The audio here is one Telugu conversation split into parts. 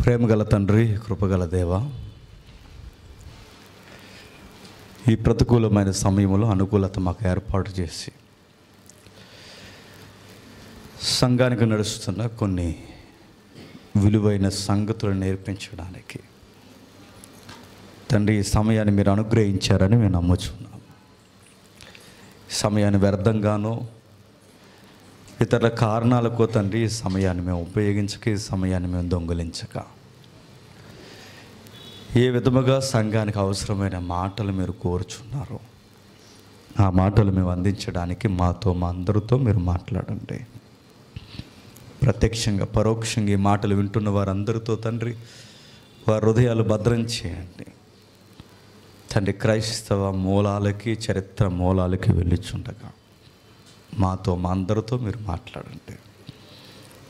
ప్రేమగల తండ్రి, కృపగల దేవ, ఈ ప్రతికూలమైన సమయంలో అనుకూలత మాకు ఏర్పాటు చేసి సంఘానికి నడుస్తున్న కొన్ని విలువైన సంగతులను నేర్పించడానికి తండ్రి ఈ సమయాన్ని మీరు అనుగ్రహించారని మేము నమ్ముచున్నాం. సమయాన్ని వ్యర్థంగానో ఇతర కారణాలకో తండ్రి ఈ సమయాన్ని మేము ఉపయోగించక, ఈ సమయాన్ని మేము దొంగిలించక, ఏ విధముగా సంఘానికి అవసరమైన మాటలు మీరు కోరుచున్నారో ఆ మాటలు మేము అందించడానికి మాతో, మా అందరితో మీరు మాట్లాడండి. ప్రత్యక్షంగా పరోక్షంగా ఈ మాటలు వింటున్న వారందరితో తండ్రి వారి హృదయాలు భద్రం చేయండి తండ్రి. క్రైస్తవ మూలాలకి, చరిత్ర మూలాలకి వెళ్ళిచుండగా మాతో, మా అందరితో మీరు మాట్లాడండి.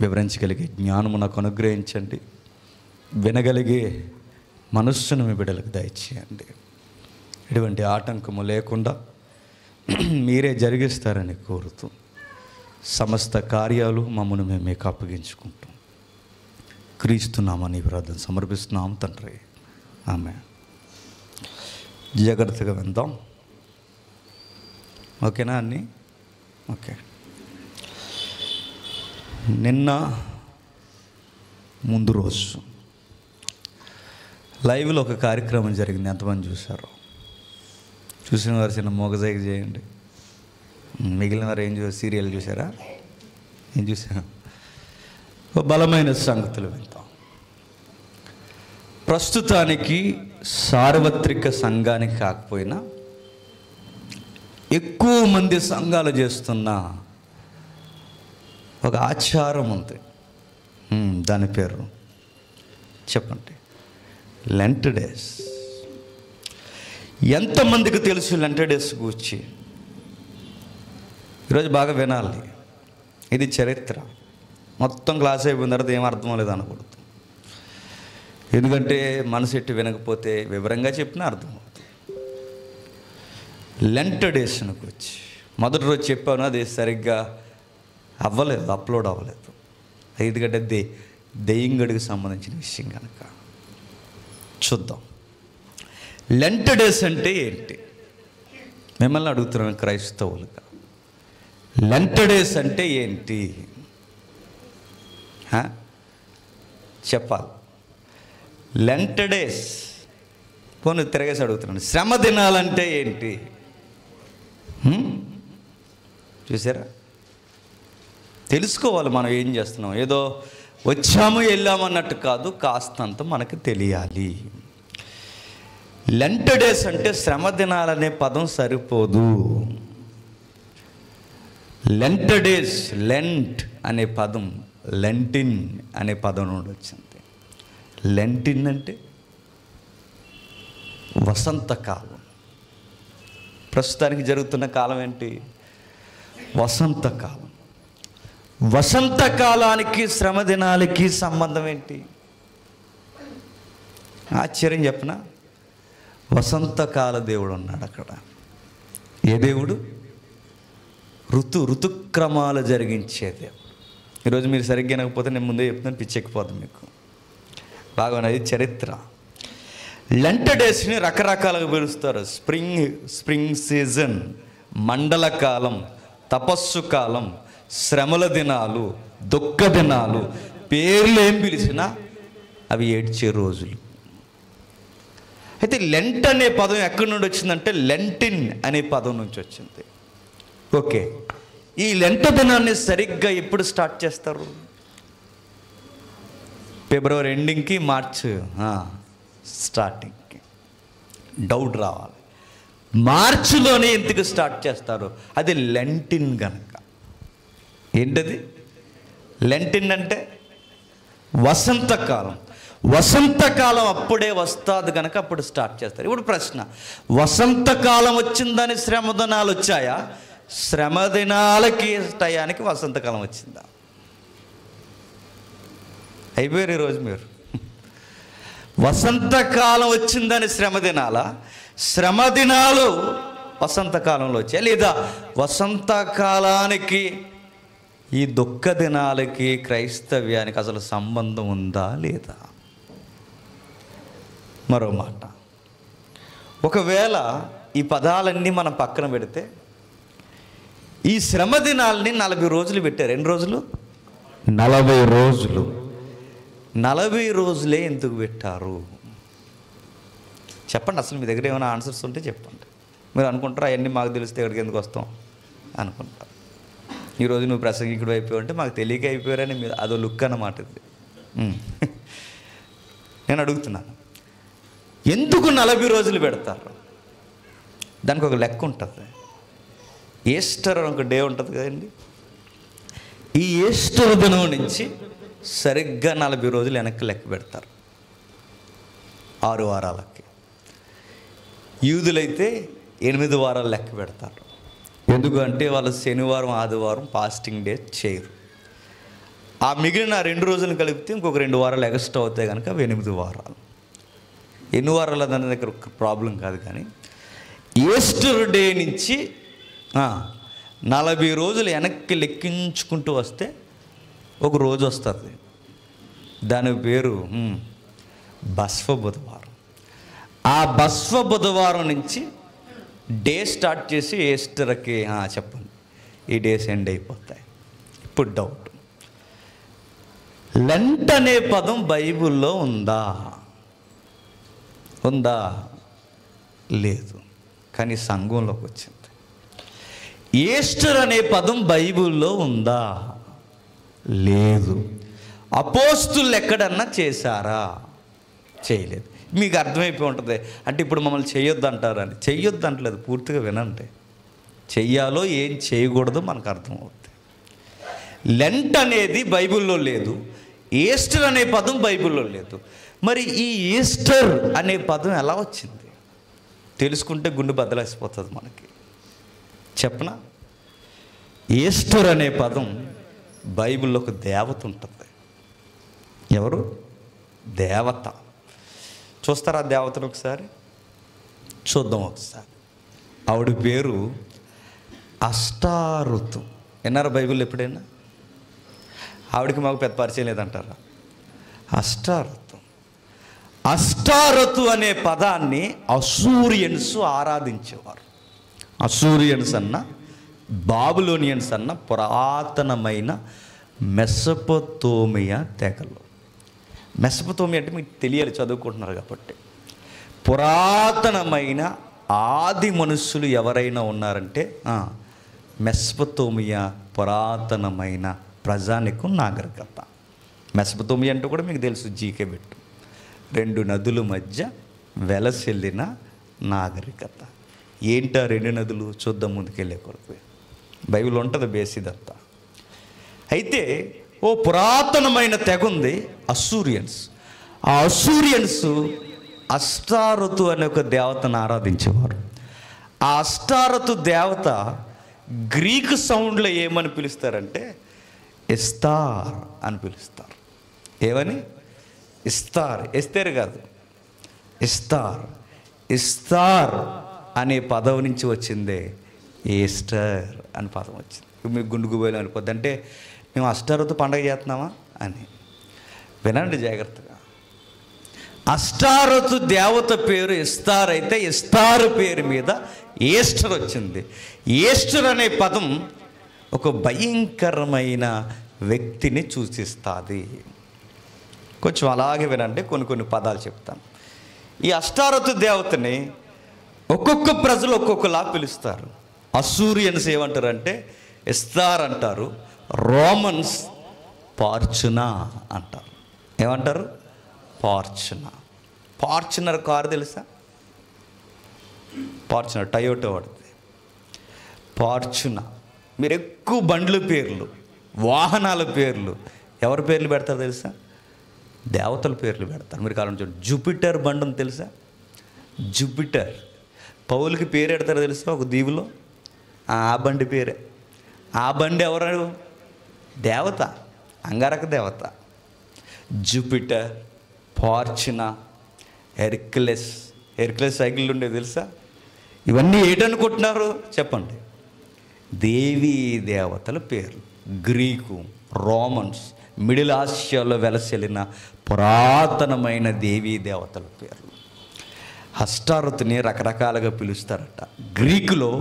వివరించగలిగే జ్ఞానము నాకు అనుగ్రహించండి. వినగలిగే మనస్సును మీ బిడ్డలకు దయచేయండి. ఎటువంటి ఆటంకము లేకుండా మీరే జరిగిస్తారని కోరుతూ సమస్త కార్యాలు మమ్మల్ని మేము మీకు అప్పగించుకుంటాం. క్రీస్తున్నామని ప్రార్థన సమర్పిస్తున్నాం తండ్రి, ఆమేన్. జాగ్రత్తగా విందాం, ఓకేనా అన్నీ? ఓకే. నిన్న ముందు రోజు లైవ్లో ఒక కార్యక్రమం జరిగింది. ఎంతమంది చూశారు? చూసిన వారు చిన్న మోగజాయిక చేయండి. మిగిలిన వారు ఏం చూసారు? సీరియల్ చూసారా? ఏం చూసారా? బలమైన సంగతులు వింటాం. ప్రస్తుతానికి సార్వత్రిక సంఘానికి కాకపోయినా ఎక్కువ మంది సంఘాలు చేస్తున్న ఒక ఆచారం ఉంది. దాని పేరు చెప్పండి, లెంట్ డేస్. ఎంతమందికి తెలుసు లెంట్ డేస్ గురించి? ఈరోజు బాగా వినాలి. ఇది చరిత్ర. మొత్తం క్లాస్ అయిపోయిన తర్వాత ఏం అర్థం లేదు అనకూడదు. ఎందుకంటే మనసు ఎట్టి వినకపోతే వివరంగా చెప్పినా అర్థమవుతుంది. లెంట్ డేస్ని గురించి మొదటి రోజు చెప్పాను, అది సరిగ్గా అవ్వలేదు, అప్లోడ్ అవ్వలేదు. ఎందుకంటే దెయ్యంగడికి సంబంధించిన విషయం కనుక చూద్దాం. లెంట్ డేస్ అంటే ఏంటి? మిమ్మల్ని అడుగుతున్నాను క్రైస్తవులుగా. లెంట్ డేస్ అంటే ఏంటి చెప్పాలి. లెంట్ డేస్ పోనీ తిరగేసి అడుగుతున్నాను. శ్రమ దినాలంటే ఏంటి? చూసారా? తెలుసుకోవాలి మనం ఏం చేస్తున్నాం. ఏదో వచ్చాము వెళ్ళాము అన్నట్టు కాదు, కాస్తంత మనకు తెలియాలి. లెంట్ డేస్ అంటే శ్రమ దినాలనే పదం సరిపోదు. లెంట్ డేస్, లెంట్ అనే పదం లెంటిన్ అనే పదం నుండి వచ్చింది. లెంటిన్ అంటే వసంతకాలం. ప్రస్తుతానికి జరుగుతున్న కాలం ఏంటి? వసంతకాలం. వసంతకాలానికి శ్రమ దినాలకి సంబంధం ఏంటి? ఆశ్చర్యం చెప్పనా? వసంతకాల దేవుడు ఉన్నాడు అక్కడ. ఏ దేవుడు? ఋతుక్రమాలు జరిగించే దేవుడు. ఈరోజు మీరు సరిగ్గా వినకపోతే నేను ముందే చెప్తున్నాను, పిచ్చెక్కిపోతుంది మీకు. బాగున్నది చరిత్ర. లెంట్ డేస్ని రకరకాలుగా పిలుస్తారు. స్ప్రింగ్ సీజన్, మండల కాలం, తపస్సు కాలం, శ్రమల దినాలు, దుఃఖ దినాలు, పేర్లు ఏం పిలిచినా అవి ఏడ్చే రోజులు. అయితే లెంట్ అనే పదం ఎక్కడి నుండి వచ్చిందంటే లెంటిన్ అనే పదం నుంచి వచ్చింది. ఓకే, ఈ లెంట్ దినాన్ని సరిగ్గా ఎప్పుడు స్టార్ట్ చేస్తారు? ఫిబ్రవరి ఎండింగ్కి, మార్చ్ స్టార్టింగ్కి. డౌట్ రావాలి, మార్చిలోనే ఎందుకు స్టార్ట్ చేస్తారు? అది లెంటిన్ గనక. ఏంటది లెంటిన్ అంటే? వసంతకాలం. వసంతకాలం అప్పుడే వస్తుంది కనుక అప్పుడు స్టార్ట్ చేస్తారు. ఇప్పుడు ప్రశ్న, వసంతకాలం వచ్చిందని శ్రమ దినాలు వచ్చాయా? శ్రమ దినాలకి టయానికి వసంతకాలం వచ్చిందా? అయిపోయారు ఈరోజు మీరు. వసంతకాలం వచ్చిందని శ్రమ దినాల, శ్రమ దినాలు వసంతకాలంలో వచ్చాయి. లేదా వసంతకాలానికి ఈ దుఃఖ దినాలకి క్రైస్తవ్యానికి అసలు సంబంధం ఉందా లేదా? మరో మాట, ఒకవేళ ఈ పదాలన్నీ మనం పక్కన పెడితే ఈ శ్రమ దినాల్ని 40 రోజులు పెట్టారు. ఎన్ని రోజులు? 40 రోజులు. 40 రోజులే ఎందుకు పెట్టారు చెప్పండి. అసలు మీ దగ్గర ఏమైనా ఆన్సర్స్ ఉంటే చెప్పండి. మీరు అనుకుంటారు అవన్నీ మాకు తెలిస్తే ఎక్కడికి ఎందుకు వస్తాం అనుకుంటారు. ఈరోజు నువ్వు ప్రసంగికుడు అయిపోయావు అంటే మాకు తెలియక అయిపోయారని మీరు అదో లుక్ అన్నమాట ఇది. నేను అడుగుతున్నాను, ఎందుకు 40 రోజులు పెడతారు? దానికి ఒక లెక్క ఉంటుంది. ఈస్టర్ అని ఒక డే ఉంటుంది కదండి. ఈ ఈస్టర్ దినం నుంచి సరిగ్గా 40 రోజులు వెనక్కి లెక్క పెడతారు, 6 వారాలకి. యూదులైతే 8 వారాలు లెక్క పెడతారు. ఎందుకంటే వాళ్ళు శనివారం ఆదివారం ఫాస్టింగ్ డే చేయరు. ఆ మిగిలిన 2 రోజులు కలిపితే ఇంకొక 2 వారాలు ఎక్స్ట్రా అవుతాయి కనుక అవి 8 వారాలు. ఎన్ని వారాలు దాని దగ్గర ప్రాబ్లం కాదు. కానీ ఈస్టర్ డే నుంచి 40 రోజులు వెనక్కి లెక్కించుకుంటూ వస్తే ఒక రోజు వస్తుంది. దాని పేరు బస్వ బుధవారం. ఆ బస్వ బుధవారం నుంచి డే స్టార్ట్ చేసి ఈస్టర్కి చెప్పండి ఈ డేస్ ఎండ్ అయిపోతాయి. ఇప్పుడు డౌట్, లెంట్ అనే పదం బైబిల్లో ఉందా? లేదు. కానీ సంఘంలోకి వచ్చింది. ఈస్టర్ అనే పదం బైబిల్లో ఉందా? లేదు. అపోస్తులు ఎక్కడన్నా చేశారా? చేయలేదు. మీకు అర్థమైపోయి ఉంటుంది. అంటే ఇప్పుడు మమ్మల్ని చేయొద్దు అంటారని. చెయ్యొద్దు అంటలేదు, పూర్తిగా వినండి. చెయ్యాలో ఏం చేయకూడదో మనకు అర్థమవుతుంది. లెంట్ అనేది బైబిల్లో లేదు, ఈస్టర్ అనే పదం బైబిల్లో లేదు. మరి ఈ ఈస్టర్ అనే పదం ఎలా వచ్చింది తెలుసుకుంటే గుండె బద్దలేసిపోతుంది మనకి. చెప్పనా? ఈస్టర్ అనే పదం బైబిల్లో ఒక దేవత ఉంటుంది. ఎవరు? దేవత. చూస్తారా దేవతను? ఒకసారి చూద్దాం. ఒకసారి ఆవిడ పేరు అష్టారుతు. విన్నారా బైబిల్లో ఎప్పుడైనా? ఆవిడకి మాకు పెద్ద పరిచయం లేదంటారా? అష్టారుతు. అష్టారతు అనే పదాన్ని అసూరియన్స్ ఆరాధించేవారు. అసూరియన్స్ అన్న బాబులోనియన్స్ అన్న పురాతనమైన మెసొపొతేమియా తెగలు. మెసొపొతేమియా అంటే మీకు తెలియాలి, చదువుకుంటున్నారు కాబట్టి. పురాతనమైన ఆది మనుషులు ఎవరైనా ఉన్నారంటే మెసొపొతేమియా పురాతనమైన ప్రజానికం నాగరికత. మెసొపొతేమియా అంటే కూడా మీకు తెలుసు, జీకే పెట్టు. 2 నదుల మధ్య వెలసిల్లిన నాగరికత. ఏంటా 2 నదులు? చూద్దాం ముందుకెళ్ళే కొరకు. బైబిల్ ఉంటుంది బేస్ ఇదంతా. అయితే ఓ పురాతనమైన తెగ ఉంది, అసూరియన్స్. ఆ అసూరియన్స్ అష్టారతు అనే ఒక దేవతను ఆరాధించేవారు. ఆ అష్టారతు దేవత గ్రీకు సౌండ్లో ఏమని పిలుస్తారంటే ఇస్తార్ అని పిలుస్తారు. ఏమని? ఇస్తార్. ఎస్తేర్ కాదు, ఇస్తార్. ఇస్తార్ అనే పదం నుంచి వచ్చిందే ఈస్టర్ అని పదం వచ్చింది. మీకు గుండుగుబోయలు అనిపోద్ది. అంటే మేము అష్టారతు పండగ చేస్తున్నామా అని. వినండి జాగ్రత్తగా. అష్టారతు దేవత పేరు ఇస్తార్ అయితే ఇస్తార్ పేరు మీద ఈస్టర్ వచ్చింది. ఈస్టర్ అనే పదం ఒక భయంకరమైన వ్యక్తిని సూచిస్తుంది. కొంచెం అలాగే వినండి, కొన్ని పదాలు చెప్తాను. ఈ అష్టారతు దేవతని ఒక్కొక్క ప్రజలు ఒక్కొక్కలా పిలుస్తారు. అసూరియన్స్ ఏమంటారంటే ఇస్తార్ అంటారు. రోమన్స్ ఫార్చునా అంటారు. ఏమంటారు? ఫార్చునా. ఫార్చునర్ కారు తెలుసా? ఫార్చునర్ టయోటో వాడుతుంది. ఫార్చునా. మీరు ఎక్కువ బండ్ల పేర్లు, వాహనాల పేర్లు ఎవరి పేర్లు పెడతారు తెలుసా? దేవతల పేర్లు పెడతారు. మీరు కాలం చూడండి. జూపిటర్ బండి ఉంది తెలుసా? జూపిటర్. పౌలుకి పేరు పెడతారు తెలుసా? ఒక దీవులో ఆ బండి పేరే. ఆ బండి ఎవరు? దేవత, అంగారక దేవత. Jupiter, Fortuna, Hercules. Hercules cycle ఉండేది తెలుసా? ఇవన్నీ ఏంటనుకుంటున్నారు చెప్పండి? దేవీ దేవతల పేర్లు. గ్రీకు, రోమన్స్, మిడిల్ ఆసియాలో వెలసిల్లిన పురాతనమైన దేవీ దేవతల పేర్లు. అష్టారోతుని రకరకాలుగా పిలుస్తారట. గ్రీకులో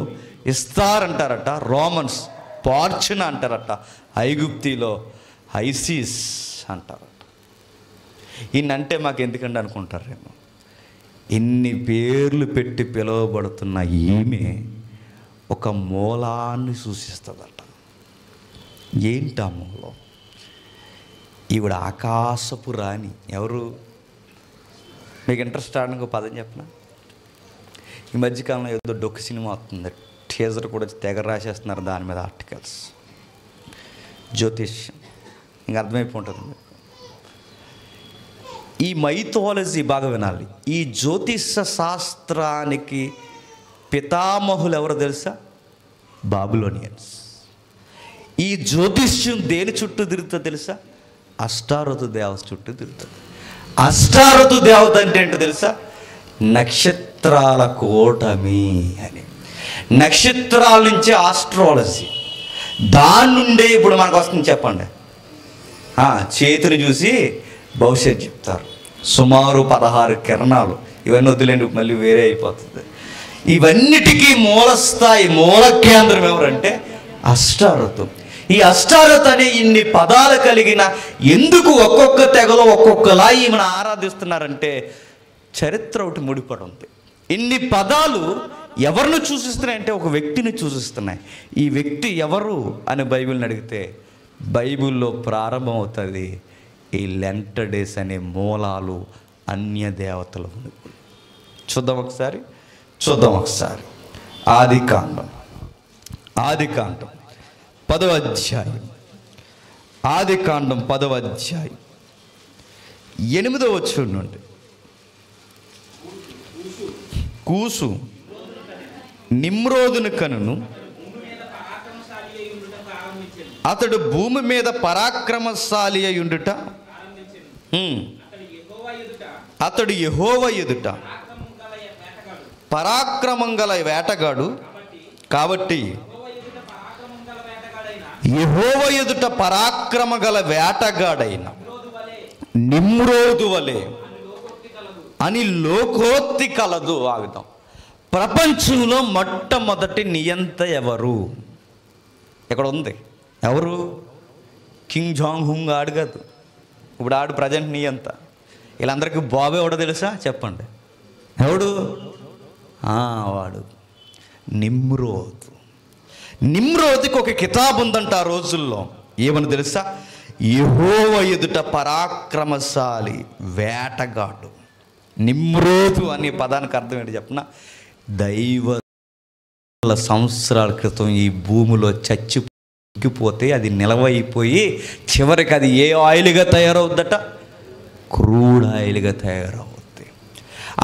ఇస్తార్ అంటారట, రోమన్స్ పార్చున అంటారట, ఐగుప్తిలో ఐసిస్ అంటారట. ఈయనంటే మాకు ఎందుకంటే అనుకుంటారేమో, ఇన్ని పేర్లు పెట్టి పిలువబడుతున్న ఈమె ఒక మూలాన్ని సూచిస్తుందట. ఏంటి ఆ మూలం? ఈవిడ ఆకాశపు రాణి. ఎవరు? మీకు ఇంట్రెస్ట్ ఆడడానికి ఒక పదం చెప్పనా? ఈ మధ్యకాలంలో ఏదో డొక్కు సినిమా వస్తుంది, టీజర్ కూడా తెగ రాసేస్తున్నారు దాని మీద ఆర్టికల్స్. జ్యోతిష్యం, ఇంకా అర్థమైపోతుంది మీకు. ఈ మైథాలజీ బాగా వినాలి. ఈ జ్యోతిష శాస్త్రానికి పితామహులు ఎవరు తెలుసా? బాబిలోనియన్స్. ఈ జ్యోతిష్యం దేని చుట్టూ తిరుగుతుందో తెలుసా? అష్టారోతు దేవత చుట్టూ తిరుగుతుంది. అష్టారోతు దేవత అంటే ఏంటో తెలుసా? నక్షత్రాల కూటమి అని. నక్షత్రాల నుంచి ఆస్ట్రాలజీ, దాని నుండే ఇప్పుడు మనకు వస్తుంది. చెప్పండి, చేతిని చూసి భవిష్యత్తు చెప్తారు. సుమారు 16 కిరణాలు. ఇవన్నీ వదిలేండి, మళ్ళీ వేరే అయిపోతుంది. ఇవన్నిటికీ మూలస్థాయి, మూల కేంద్రం ఎవరంటే అష్టారోతు. ఈ అష్టారోతు అనే ఇన్ని పదాలు కలిగిన, ఎందుకు ఒక్కొక్క తెగలో ఒక్కొక్కలా ఈమెను ఆరాధిస్తున్నారంటే చరిత్ర ఒకటి ముడిపడి ఉంది. ఇన్ని పదాలు ఎవరిని సూచిస్తున్నాయంటే ఒక వ్యక్తిని సూచిస్తున్నాయి. ఈ వ్యక్తి ఎవరు అని బైబిల్ని అడిగితే బైబిల్లో ప్రారంభమవుతుంది ఈ లెంట్ డేస్ అనే మూలాలు అన్య దేవతల ఉనికి. చూద్దాం ఒకసారి. ఆదికాండం 10వ అధ్యాయం. ఆదికాండం 10వ అధ్యాయం 8వ వచనం నుండి. కూసు నిమ్రోదును కనును, అతడు భూమి మీద పరాక్రమశాలి అయ్యుండుట, అతడు యెహోవా ఎదుట పరాక్రమం గల వేటగాడు. కాబట్టి యెహోవా ఎదుట పరాక్రమ గల వేటగాడైన నిమ్రోదు వలె అని లోకోక్తి కలదు. ఆగుదాం. ప్రపంచంలో మొట్టమొదటి నియంత ఎవరు? ఇక్కడ ఉంది. ఎవరు? కింగ్ జాంగ్ హుంగ్ ఆడు కాదు. ఇప్పుడు ఆడు ప్రజెంట్ నియంత. వీళ్ళందరికీ బాబు ఎవడో తెలుసా? చెప్పండి. ఎవడు? వాడు నిమ్రోదు. నిమ్రోదుకి ఒక కితాబు ఉందంట ఆ రోజుల్లో. ఏమని తెలుసా? యెహోవా ఎదుట పరాక్రమశాలి వేటగాడు. నిమ్రోదు అనే పదానికి అర్థం ఏంటి చెప్పనా? దైవ సంవత్సరాల క్రితం ఈ భూమిలో చచ్చిపోతే అది నిలవైపోయి చివరికి అది ఏ ఆయిల్గా తయారవుద్దట? క్రూడ్ ఆయిల్గా తయారవుద్ది.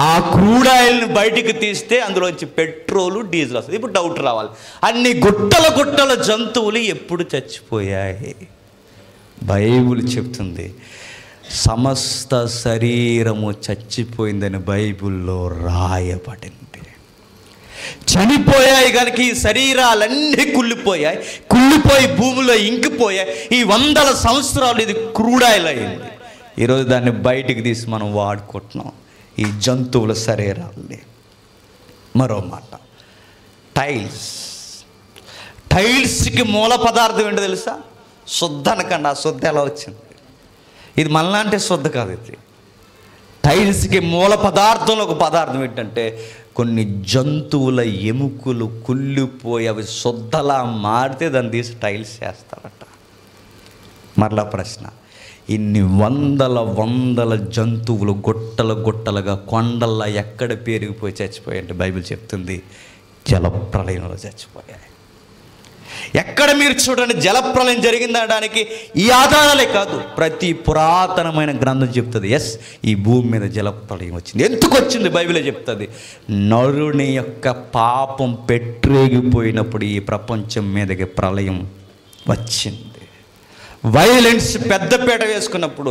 ఆ క్రూడ్ ఆయిల్ని బయటికి తీస్తే అందులోంచి పెట్రోలు, డీజిల్ వస్తుంది. ఇప్పుడు డౌట్ రావాలి, అన్ని గుట్టల జంతువులు ఎప్పుడు చచ్చిపోయాయి? బైబిల్ చెప్తుంది సమస్త శరీరము చచ్చిపోయిందని బైబిల్లో రాయబడింది. చనిపోయాయి కనుక ఈ శరీరాలన్నీ కుళ్ళిపోయి భూమిలో ఇంకిపోయాయి. ఈ 100 సంవత్సరాలు ఇది క్రూడ్ ఆయిల్ అయింది. ఈరోజు దాన్ని బయటికి తీసి మనం వాడుకుంటున్నాం, ఈ జంతువుల శరీరాల్ని. మరో మాట, టైల్స్కి మూల పదార్థం ఏంటో తెలుసా? శుద్ధ అనకండి. ఆ శుద్ధ ఎలా వచ్చింది? ఇది మనలాంటి శుద్ధ కాదు. ఇది టైల్స్కి మూల పదార్థంలో ఒక పదార్థం ఏంటంటే కొన్ని జంతువుల ఎముకలు కుళ్ళిపోయి అవి శుద్ధలా మారితే దాన్ని తీసి టైల్స్ చేస్తారట. మరలా ప్రశ్న, ఇన్ని వందల జంతువులు గుట్టలుగా కొండల్లా ఎక్కడ పెరిగిపోయి చచ్చిపోయాయంటే బైబిల్ చెప్తుంది జలప్రలయంలో చచ్చిపోయాయి. ఎక్కడ మీరు చూడండి జలప్రలయం జరిగిందనడానికి ఈ ఆధారాలే కాదు, ప్రతి పురాతనమైన గ్రంథం చెప్తుంది ఎస్ ఈ భూమి మీద జలప్రలయం వచ్చింది. ఎందుకు వచ్చింది బైబిలే చెప్తుంది. నరుని యొక్క పాపం పెట్టరేగిపోయినప్పుడు ఈ ప్రపంచం మీదకి ప్రళయం వచ్చింది. వైలెన్స్ పెద్దపీట వేసుకున్నప్పుడు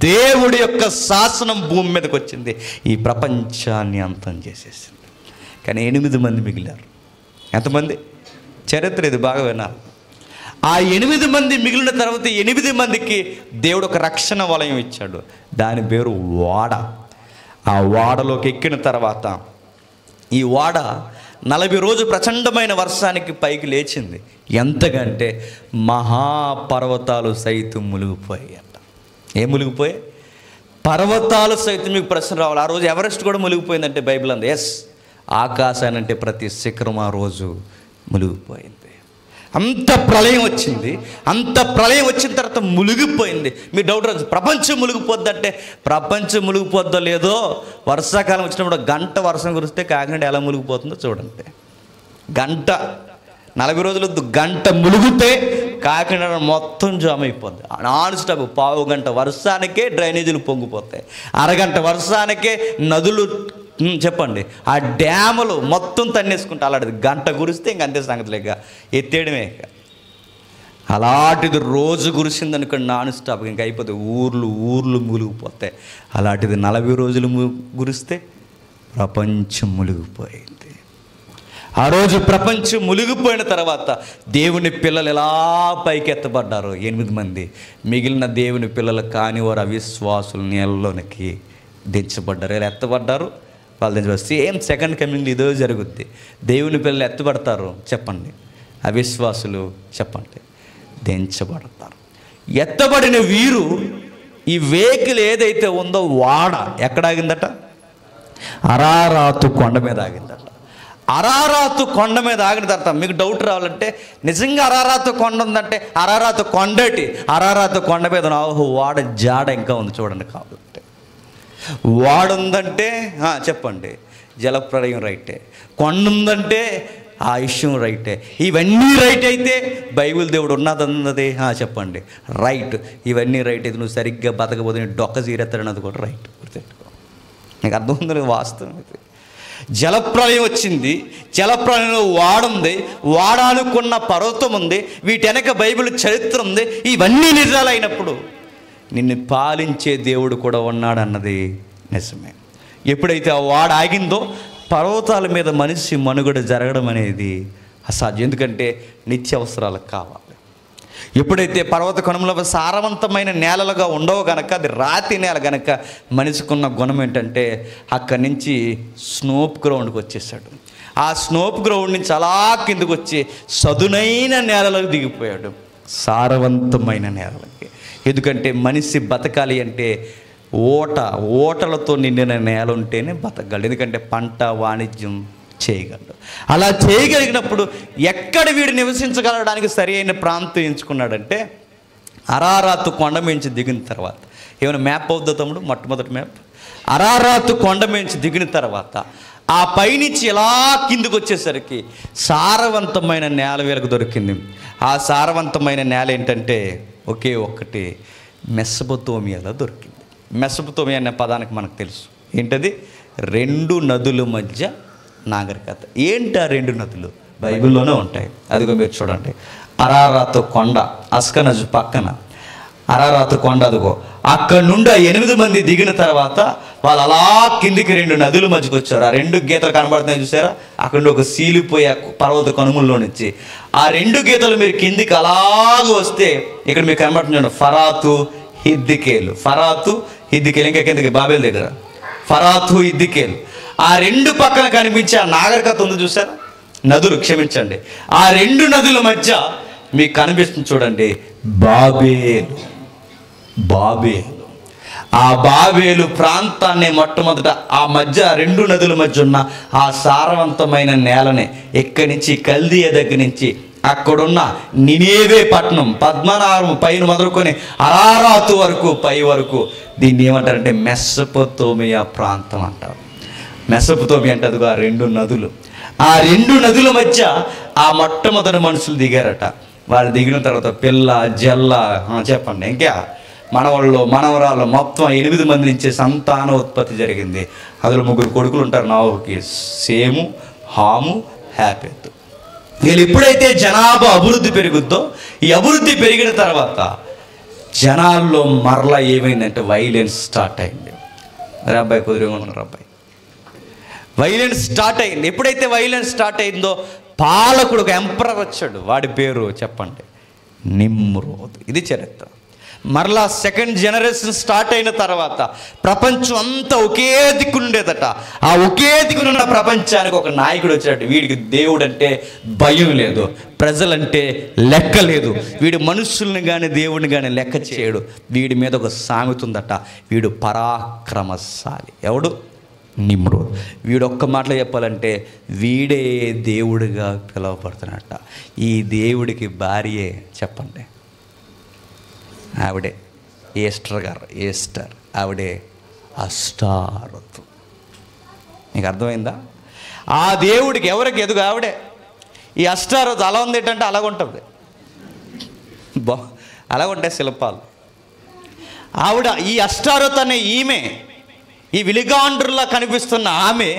దేవుడి యొక్క శాసనం భూమి మీదకి వచ్చింది, ఈ ప్రపంచాన్ని అంతం చేసేసింది. కానీ 8 మంది మిగిలారు. ఎంతమంది? చరిత్ర ఇది బాగా వినాలి. ఆ 8 మంది మిగిలిన తర్వాత 8 మందికి దేవుడు ఒక రక్షణ వలయం ఇచ్చాడు. దాని పేరు ఓడ. ఆ ఓడలోకి ఎక్కిన తర్వాత ఈ ఓడ 40 రోజు ప్రచండమైన వర్షానికి పైకి లేచింది. ఎంతకంటే మహాపర్వతాలు సైతం మునిగిపోయాయట. ఏం మునిగిపోయాయి? పర్వతాలు సైతం. మీకు ప్రశ్న రావాలి, ఆ రోజు ఎవరెస్ట్ కూడా మునిగిపోయిందంటే బైబిల్ అంది. ఎస్, ఆకాశాన్ని అంటే ప్రతి శిఖరం ఆ రోజు మునిగిపోయింది. అంత ప్రళయం వచ్చింది. అంత ప్రళయం వచ్చిన తర్వాత మునిగిపోయింది. మీ డౌట్ రాదు, ప్రపంచం మునిగిపోద్దంటే ప్రపంచం మునిగిపోద్దో లేదో వర్షాకాలం వచ్చినప్పుడు గంట వర్షం కురిస్తే కాకినాడ ఎలా మునిగిపోతుందో చూడండి. గంట 40 రోజులు గంట మునిగితే కాకినాడ మొత్తం జామ్ అయిపోద్ది. Non stop. పావు గంట వర్షానికే డ్రైనేజీలు పొంగిపోతాయి. అరగంట వర్షానికే నదులు చెప్పండి ఆ డ్యాములు మొత్తం తన్నేసుకుంటే అలాంటిది గంట కురిస్తే ఇంక అంతే సంగతి లేక ఎత్తేయడమే. అలాంటిది రోజు కురిసిందనుకోండి నాన్ స్టాప్ ఇంక అయిపోతాయి. ఊర్లు మునిగిపోతాయి. అలాంటిది 40 రోజులు కురిస్తే ప్రపంచం మునిగిపోయింది. ఆ రోజు ప్రపంచం మునిగిపోయిన తర్వాత దేవుని పిల్లలు ఎలా పైకి ఎత్తబడ్డారు 8 మంది. మిగిలిన దేవుని పిల్లలు కాని వారు అవిశ్వాసులు నీళ్ళలోనికి దించబడ్డారు. ఎలా ఎత్తబడ్డారు? వాళ్ళు దించబడ్డారు. సేమ్ సెకండ్ కమింగ్లో ఇదో జరుగుద్ది. దేవుని పిల్లలు ఎత్తబడతారు చెప్పండి, అవిశ్వాసులు చెప్పండి దించబడతారు. ఎత్తబడిన వీరు ఈ వెహికల్ ఏదైతే ఉందో వాడ ఎక్కడ ఆగిందట? అరారాతు కొండ మీద ఆగిందట. అరారాతు కొండ మీద ఆగిన తర్వాత మీకు డౌట్ రావాలంటే నిజంగా అరారాతు కొండ ఉందంటే అరారాతు కొండటి అరారాతు కొండ మీద వాడ జాడ ఇంకా ఉంది చూడండి. కాబట్టి వాడ ఉందంటే చెప్పండి జలప్రళయం రైటే, కొండ ఉందంటే ఆ విషయం రైటే. ఇవన్నీ రైట్ అయితే బైబిల్ దేవుడు ఉన్నదన్నది చెప్పండి రైట్. ఇవన్నీ రైట్ అయితే నువ్వు సరిగ్గా బతకపోతే డొక్క చీరెత్తాడన్నది కూడా రైట్. గుర్తెట్టుకో, నీకు అర్థం ఉందని వాస్తవం అయితే. జలప్రళయం వచ్చింది. జలప్రళయంలో వాడుంది, వాడానుకున్న పర్వతం ఉంది, వీటి వెనక బైబిల్ చరిత్ర ఉంది. ఇవన్నీ నిజాలైనప్పుడు నిన్ను పాలించే దేవుడు కూడా ఉన్నాడన్నది నిజమే. ఎప్పుడైతే ఆ వాడ ఆగిందో పర్వతాల మీద మనిషి మనుగడ జరగడం అనేది అసాధ్యం. ఎందుకంటే నిత్యావసరాలకు కావాలి. ఎప్పుడైతే పర్వత కొనముల సారవంతమైన నేలలుగా ఉండవు కనుక, అది రాతి నేల కనుక మనిషికున్న గుణం ఏంటంటే అక్కడి నుంచి స్నోప్ గ్రౌండ్కి వచ్చేసాడు. ఆ స్నోప్ గ్రౌండ్ నుంచి అలా కిందకు వచ్చి సదునైన నేలలకు దిగిపోయాడు, సారవంతమైన నేలలకి. ఎందుకంటే మనిషి బతకాలి అంటే ఓటలతో నిండిన నేల ఉంటేనే బతకగలడు. ఎందుకంటే పంట వాణిజ్యం చేయగలడు. అలా చేయగలిగినప్పుడు ఎక్కడ వీడు నివసించగలడానికి సరి అయిన ప్రాంతం ఎంచుకున్నాడంటే అరారాతు కొండ మించి దిగిన తర్వాత. ఏమైనా మ్యాప్ అవుద్దా తమ్ముడు? మొట్టమొదటి మ్యాప్ అరారాతు కొండ మించి దిగిన తర్వాత ఆ పైనుంచి ఎలా కిందికి వచ్చేసరికి సారవంతమైన నేల వీళ్ళకు దొరికింది. ఆ సారవంతమైన నేల ఏంటంటే ఒకే ఒక్కటి మెసొపొతేమియాలో దొరికింది. మెసొపొతేమియా అనే పదానికి మనకు తెలుసు ఏంటది? 2 నదుల మధ్య నాగరికత. ఏంటి ఆ 2 నదులు? బైబిల్లోనే ఉంటాయి. అదిగో మీరు చూడండి, అరారాతు కొండ అస్కనజు పక్కన అరారాతు కొండ. అదిగో అక్కడ నుండి 8 మంది దిగిన తర్వాత వాళ్ళు అలా కిందికి 2 నదుల మధ్యకి వచ్చారు. ఆ 2 గీతలు కనబడుతున్నాయి చూసారా? అక్కడ ఒక సీలిపోయే పర్వత కనుమల్లో నుంచి ఆ 2 గీతలు మీరు కిందికి అలాగ వస్తే ఇక్కడ మీకు కనబడుతుంది ఫరాతు హిద్దికేలు. ఫరాతు హిద్దికేలు. ఇంకా కిందకి బాబేల్ దగ్గర ఫరాతు హిద్దికేలు. ఆ 2 పక్కన కనిపించే ఆ నాగరికత ఉంది చూసారా? నదులు, క్షమించండి, ఆ 2 నదుల మధ్య మీకు కనిపిస్తుంది చూడండి బాబేలు. బాబేలు. ఆ బాబేలు ప్రాంతాన్ని మొట్టమొదట ఆ మధ్య 2 నదుల మధ్య ఉన్న ఆ సారవంతమైన నేలని ఎక్కడి నుంచి కల్దీయ దగ్గర నుంచి అక్కడున్న నినేవే పట్టణం పద్మనాభం పైన మొదలుకొని అరారాతు వరకు పై వరకు దీన్ని ఏమంటారంటే మెసొపొతేమియా ప్రాంతం అంటారు. మెసొపొతేమియా అంటే అదిగో ఆ 2 నదులు. ఆ 2 నదుల మధ్య ఆ మొట్టమొదటి మనుషులు దిగారట. వాళ్ళు దిగిన తర్వాత పిల్ల జల్ల చెప్పండి ఇంకా మనవాళ్ళు మనవరాళ్ళు మొత్తం 8 మంది నుంచి సంతాన ఉత్పత్తి జరిగింది. అందులో 3 కొడుకులు ఉంటారు నోవహుకి, సేము, హాము, యాపెతు. వీళ్ళు ఎప్పుడైతే జనాభా అభివృద్ధి పెరుగుద్దో ఈ అభివృద్ధి పెరిగిన తర్వాత జనాల్లో మరలా ఏమైందంటే వైలెన్స్ స్టార్ట్ అయింది. అబ్బాయి కుదిరేమన్నారు అబ్బాయి వైలెన్స్ స్టార్ట్ అయింది. ఎప్పుడైతే వైలెన్స్ స్టార్ట్ అయిందో పాలకుడు ఒక ఎంపరర్ వచ్చాడు. వాడి పేరు చెప్పండి నిమ్రోద్. ఇది చరిత్ర. మరలా సెకండ్ జనరేషన్ స్టార్ట్ అయిన తర్వాత ప్రపంచం అంతా ఒకే దిక్కునుండేదట. ఆ ఒకే దిక్కునున్న ప్రపంచానికి ఒక నాయకుడు వచ్చాడు. వీడికి దేవుడు అంటే భయం లేదు, ప్రజలంటే లెక్క లేదు, వీడు మనుషుల్ని కానీ దేవుడిని కానీ లెక్క చేయడు. వీడి మీద ఒక సామెత ఉందట, వీడు పరాక్రమశాలి. ఎవడు? నిమ్రోద్. వీడొక్క మాటలో చెప్పాలంటే వీడే దేవుడిగా పిలువబడుతున్నట్ట. ఈ దేవుడికి భార్యే చెప్పండి, ఆవిడే ఈస్టర్ గారు. ఈస్టర్ ఆవిడే అష్టారతు. మీకు అర్థమైందా? ఆ దేవుడికి ఎవరికి ఎదుగు ఆవిడే. ఈ అష్టారతు అలా ఉంది ఏంటంటే అలాగుంటుంది, అలాగుంటాయి శిల్పాలు. ఆవిడ ఈ అష్టారతు అనే ఈమె, ఈ విలిగాండ్రులా కనిపిస్తున్న ఆమె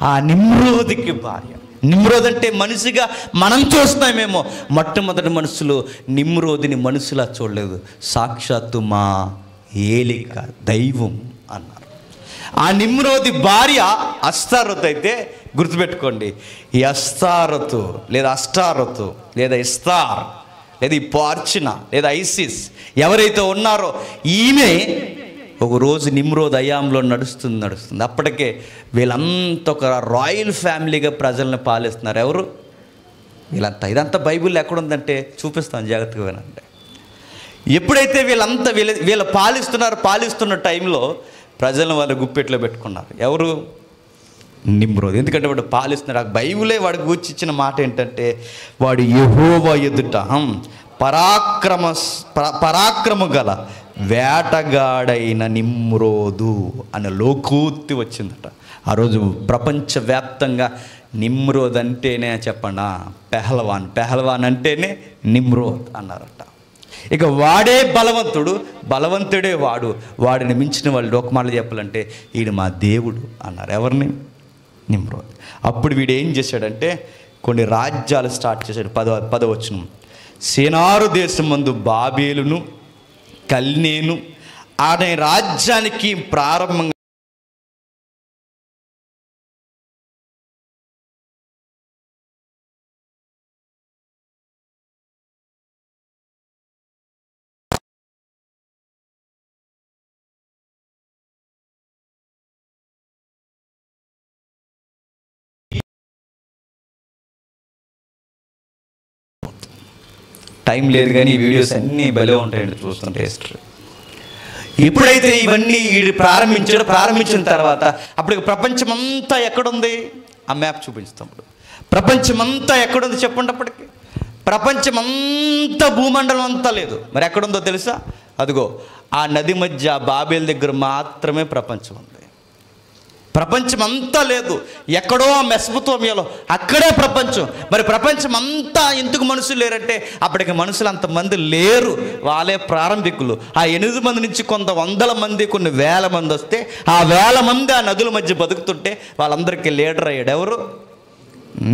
ఆ నిమ్రోదికి భార్య. నిమ్రోద్ అంటే మనిషిగా మనం చూస్తున్నామేమో, మొట్టమొదటి మనుషులు నిమ్రోదిని మనుషులా చూడలేదు, సాక్షాత్తు మా ఏలిక దైవం అన్నారు. ఆ నిమ్రోది భార్య అష్టారతు అయితే గుర్తుపెట్టుకోండి, ఈ అష్టారతు లేదా అష్టారతు లేదా ఇస్తార్ లేదా ఈ పార్చిన లేదా ఐసిస్ ఎవరైతే ఉన్నారో ఈమె ఒక రోజు నిమ్రోద్ అయాంలో నడుస్తుంది. అప్పటికే వీళ్ళంతా ఒక రాయల్ ఫ్యామిలీగా ప్రజల్ని పాలిస్తున్నారు. ఎవరు వీళ్ళంతా? ఇదంతా బైబిల్లో ఎక్కడుందంటే చూపిస్తాను, జాగ్రత్తగా వినండి. ఎప్పుడైతే వీళ్ళ పాలిస్తున్న టైంలో ప్రజలను వాళ్ళు గుప్పెట్లో పెట్టుకున్నారు. ఎవరు? నిమ్రోద్. ఎందుకంటే వాడు పాలిస్తున్నాడు. ఆ బైబిలే వాడికి గూర్చి ఇచ్చిన మాట ఏంటంటే, వాడు యెహోవా ఎదుట పరాక్రమ గల వేటగాడైన నిమ్రోదు అనే లోకోక్తి వచ్చిందట. ఆ రోజు ప్రపంచవ్యాప్తంగా నిమ్రోద్ అంటేనే చెప్పండి పెహల్వాన్ అంటేనే నిమ్రోద్ అన్నారట. ఇక వాడే బలవంతుడే వాడిని మించిన వాళ్ళు ఒక మాట చెప్పాలంటే ఈయన మా దేవుడు అన్నారు. ఎవరిని? నిమ్రోద్. అప్పుడు వీడు ఏం చేశాడంటే కొన్ని రాజ్యాలు స్టార్ట్ చేశాడు. 10వ వచనం, సేనారు దేశం మందు బాబేలును కల్నేను అనే రాజ్యానికి ప్రారంభంగా టైం లేదు కానీ ఈ వీడియోస్ అన్నీ భలే ఉంటాయండి చూస్తుంటే. హిస్టరీ ఎప్పుడైతే ఇవన్నీ ప్రారంభించిన తర్వాత అప్పుడు ప్రపంచమంతా ఎక్కడుంది? ఆ మ్యాప్ చూపించుతాం. ప్రపంచమంతా ఎక్కడుంది చెప్పండి. అప్పటికి ప్రపంచమంతా భూమండలం అంతా లేదు. మరి ఎక్కడుందో తెలుసా? అదిగో ఆ నది మధ్య బాబేల్ దగ్గర మాత్రమే ప్రపంచం ఉంది. ప్రపంచం అంతా లేదు, ఎక్కడో మెసొపొతేమియాలో అక్కడే ప్రపంచం. మరి ప్రపంచం అంతా ఎందుకు మనుషులు లేరంటే అప్పటికి మనుషులు అంతమంది లేరు, వాళ్ళే ప్రారంభికులు. ఆ 8 మంది నుంచి కొంత 100 మంది కొన్ని 1000 మంది వస్తే ఆ 1000 మంది ఆ నదుల మధ్య బతుకుతుంటే వాళ్ళందరికీ లీడర్ అయ్యాడు. ఎవరు?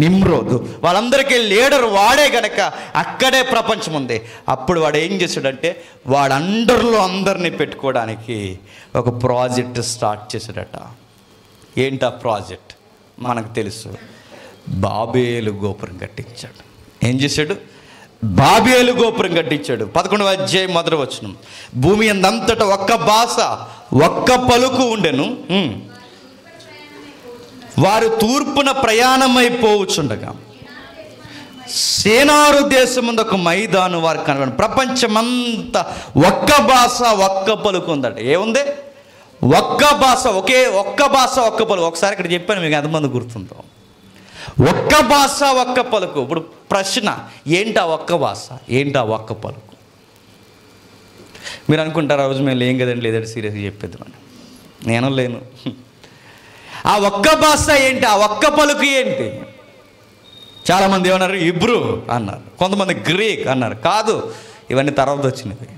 నిమ్రోదు. వాళ్ళందరికీ లీడర్ వాడే గనక అక్కడే ప్రపంచం ఉంది. అప్పుడు వాడు ఏం చేశాడంటే వాడు అండర్లో అందరినీ పెట్టుకోవడానికి ఒక ప్రాజెక్ట్ స్టార్ట్ చేశాడట. ఏంటా ప్రాజెక్ట్? మనకు తెలుసు, బాబేలు గోపురం కట్టించాడు. ఏం చేశాడు? బాబేలు గోపురం కట్టించాడు. 11వ అధ్యాయం 1వ వచనం, భూమి అంతటా ఒక్క భాష ఒక్క పలుకు ఉండెను, వారు తూర్పున ప్రయాణమైపోవచ్చుండగా సేనారు దేశముందు ఒక మైదాను వారు కనబడి. ప్రపంచమంతా ఒక్క భాష ఒక్క పలుకు ఉందట. ఏముంది? ఒక్క భాష, ఒక్క భాష ఒక్క పలుకు. ఒకసారి ఇక్కడ చెప్పాను, మీకు ఎంతమంది గుర్తుందో? ఒక్క భాష ఒక్క పలుకు. ఇప్పుడు ప్రశ్న, ఏంటా ఒక్క భాష, ఏంటా ఒక్క పలుకు? మీరు అనుకుంటారు ఆ రోజు మేము లేం కదండి, లేదంటే సీరియస్గా చెప్పేద్దామని. నేను లేను. ఆ ఒక్క భాష ఏంటి? ఆ ఒక్క పలుకు ఏంటి? చాలామంది ఏమన్నారు? ఇబ్రూ అన్నారు, కొంతమంది గ్రీక్ అన్నారు. కాదు, ఇవన్నీ తర్వాత వచ్చినవి.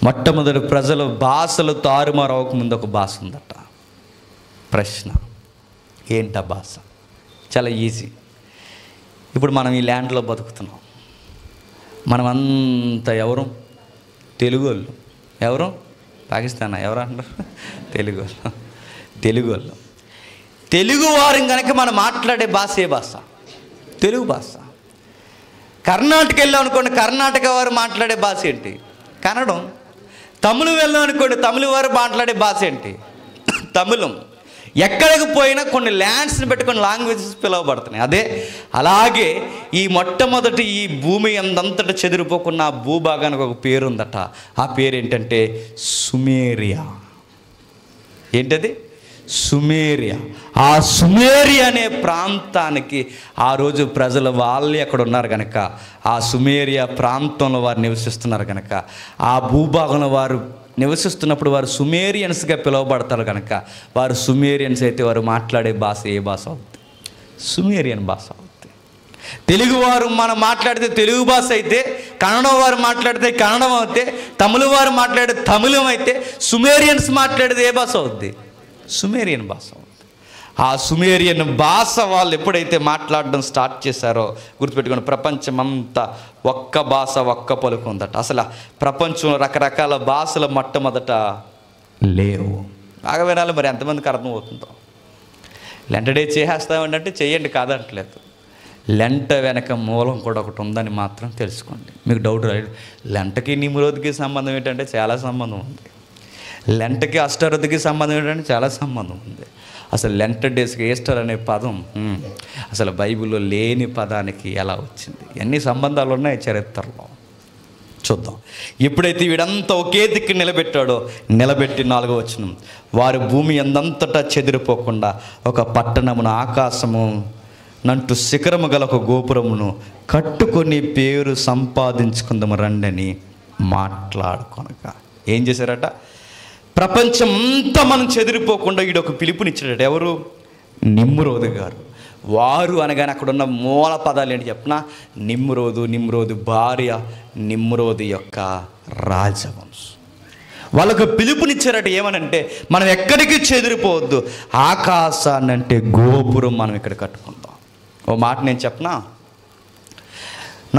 మొట్టమొదటి ప్రజలు భాషలు తారుమారు అవ్వకముందు ఒక భాష ఉందట. ప్రశ్న, ఏంటా భాష? చాలా ఈజీ. ఇప్పుడు మనం ఈ ల్యాండ్లో బతుకుతున్నాం. మనమంతా ఎవరు? తెలుగు వాళ్ళు. ఎవరు? పాకిస్తానా? ఎవరు అంటారు? తెలుగు వాళ్ళు. తెలుగు వాళ్ళు. తెలుగు వారు కనుక మనం మాట్లాడే భాష ఏ భాష? తెలుగు భాష. కర్ణాటక వెళ్ళాం అనుకోండి, కర్ణాటక వారు మాట్లాడే భాష ఏంటి? కన్నడం. తమిళ వెళ్ళాం అనుకోండి, తమిళ వారు మాట్లాడే భాష ఏంటి? తమిళం. ఎక్కడికి పోయినా కొన్ని ల్యాండ్స్ని పెట్టి కొన్ని లాంగ్వేజెస్ పిలువబడుతున్నాయి. అదే అలాగే ఈ మొట్టమొదటి ఈ భూమి అందంతటా చెదిరిపోకున్న ఆ భూభాగానికి ఒక పేరు ఉందట. ఆ పేరు ఏంటంటే సుమేరియా. ఏంటది? సుమేరియా. ఆ సుమేరియా అనే ప్రాంతానికి ఆ రోజు ప్రజలు వాళ్ళే అక్కడ ఉన్నారు కనుక, ఆ సుమేరియా ప్రాంతంలో వారు నివసిస్తున్నారు కనుక, ఆ భూభాగంలో వారు నివసిస్తున్నప్పుడు వారు సుమేరియన్స్గా పిలువబడతారు కనుక, వారు సుమేరియన్స్ అయితే వారు మాట్లాడే భాష ఏ భాష అవుతుంది? సుమేరియన్ భాష అవుతుంది. తెలుగువారు మనం మాట్లాడితే తెలుగు భాష అయితే, కన్నడం వారు మాట్లాడితే కన్నడం అయితే, తమిళ వారు మాట్లాడితే తమిళం అయితే, సుమేరియన్స్ మాట్లాడేది ఏ భాష అవుద్ది? సుమేరియన్ భాష అవుతుంది. ఆ సుమేరియన్ భాష వాళ్ళు ఎప్పుడైతే మాట్లాడడం స్టార్ట్ చేశారో, గుర్తుపెట్టుకోండి, ప్రపంచమంతా ఒక్క భాష ఒక్క పలుకు ఉందట. అసలు ప్రపంచంలో రకరకాల భాషలు మొట్టమొదట లేవు. బాగా వినాలి, మరి ఎంతమందికి అర్థమవుతుందో. లెంట డే చేసేస్తామండి అంటే చెయ్యండి, కాదంటలేదు. లెంట వెనక మూలం కూడా ఒకటి ఉందని మాత్రం తెలుసుకోండి. మీకు డౌట్ రాదు, లెంటకి నిమ్రోధికి సంబంధం ఏంటంటే చాలా సంబంధం ఉంది. లెంటకి అష్టరథకి సంబంధం ఏంటంటే చాలా సంబంధం ఉంది. అసలు లెంట డేస్కి ఈస్టర్ అనే పదం అసలు బైబిల్లో లేని పదానికి ఎలా వచ్చింది? ఎన్ని సంబంధాలు ఉన్నాయి చరిత్రలో చూద్దాం. ఎప్పుడైతే వీడంతా ఒకే దిక్కు నిలబెట్టాడో, నిలబెట్టి 4వ వచనం, వారి భూమి ఎందంతటా చెదిరిపోకుండా ఒక పట్టణమును, ఆకాశము నంటూ శిఖరము గల ఒక గోపురమును కట్టుకొని పేరు సంపాదించుకుందాము రండని మాట్లాడుకొనక. ఏం చేశారట? ప్రపంచం అంతా మనం చెదిరిపోకుండా ఈడొక పిలుపునిచ్చాడట. ఎవరు? నిమ్రోదు గారు. వారు అనగానే అక్కడ ఉన్న మూల పదాలు ఏంటి చెప్పిన? నిమ్రోదు, నిమ్రోదు భార్య, నిమ్రోదు యొక్క రాజవంశం. వాళ్ళకు పిలుపునిచ్చారట. ఏమనంటే మనం ఎక్కడికి చెదిరిపోవద్దు, ఆకాశాన్ని అంటే గోపురం మనం ఇక్కడ కట్టుకుందాం. ఓ మాట నేను చెప్పనా,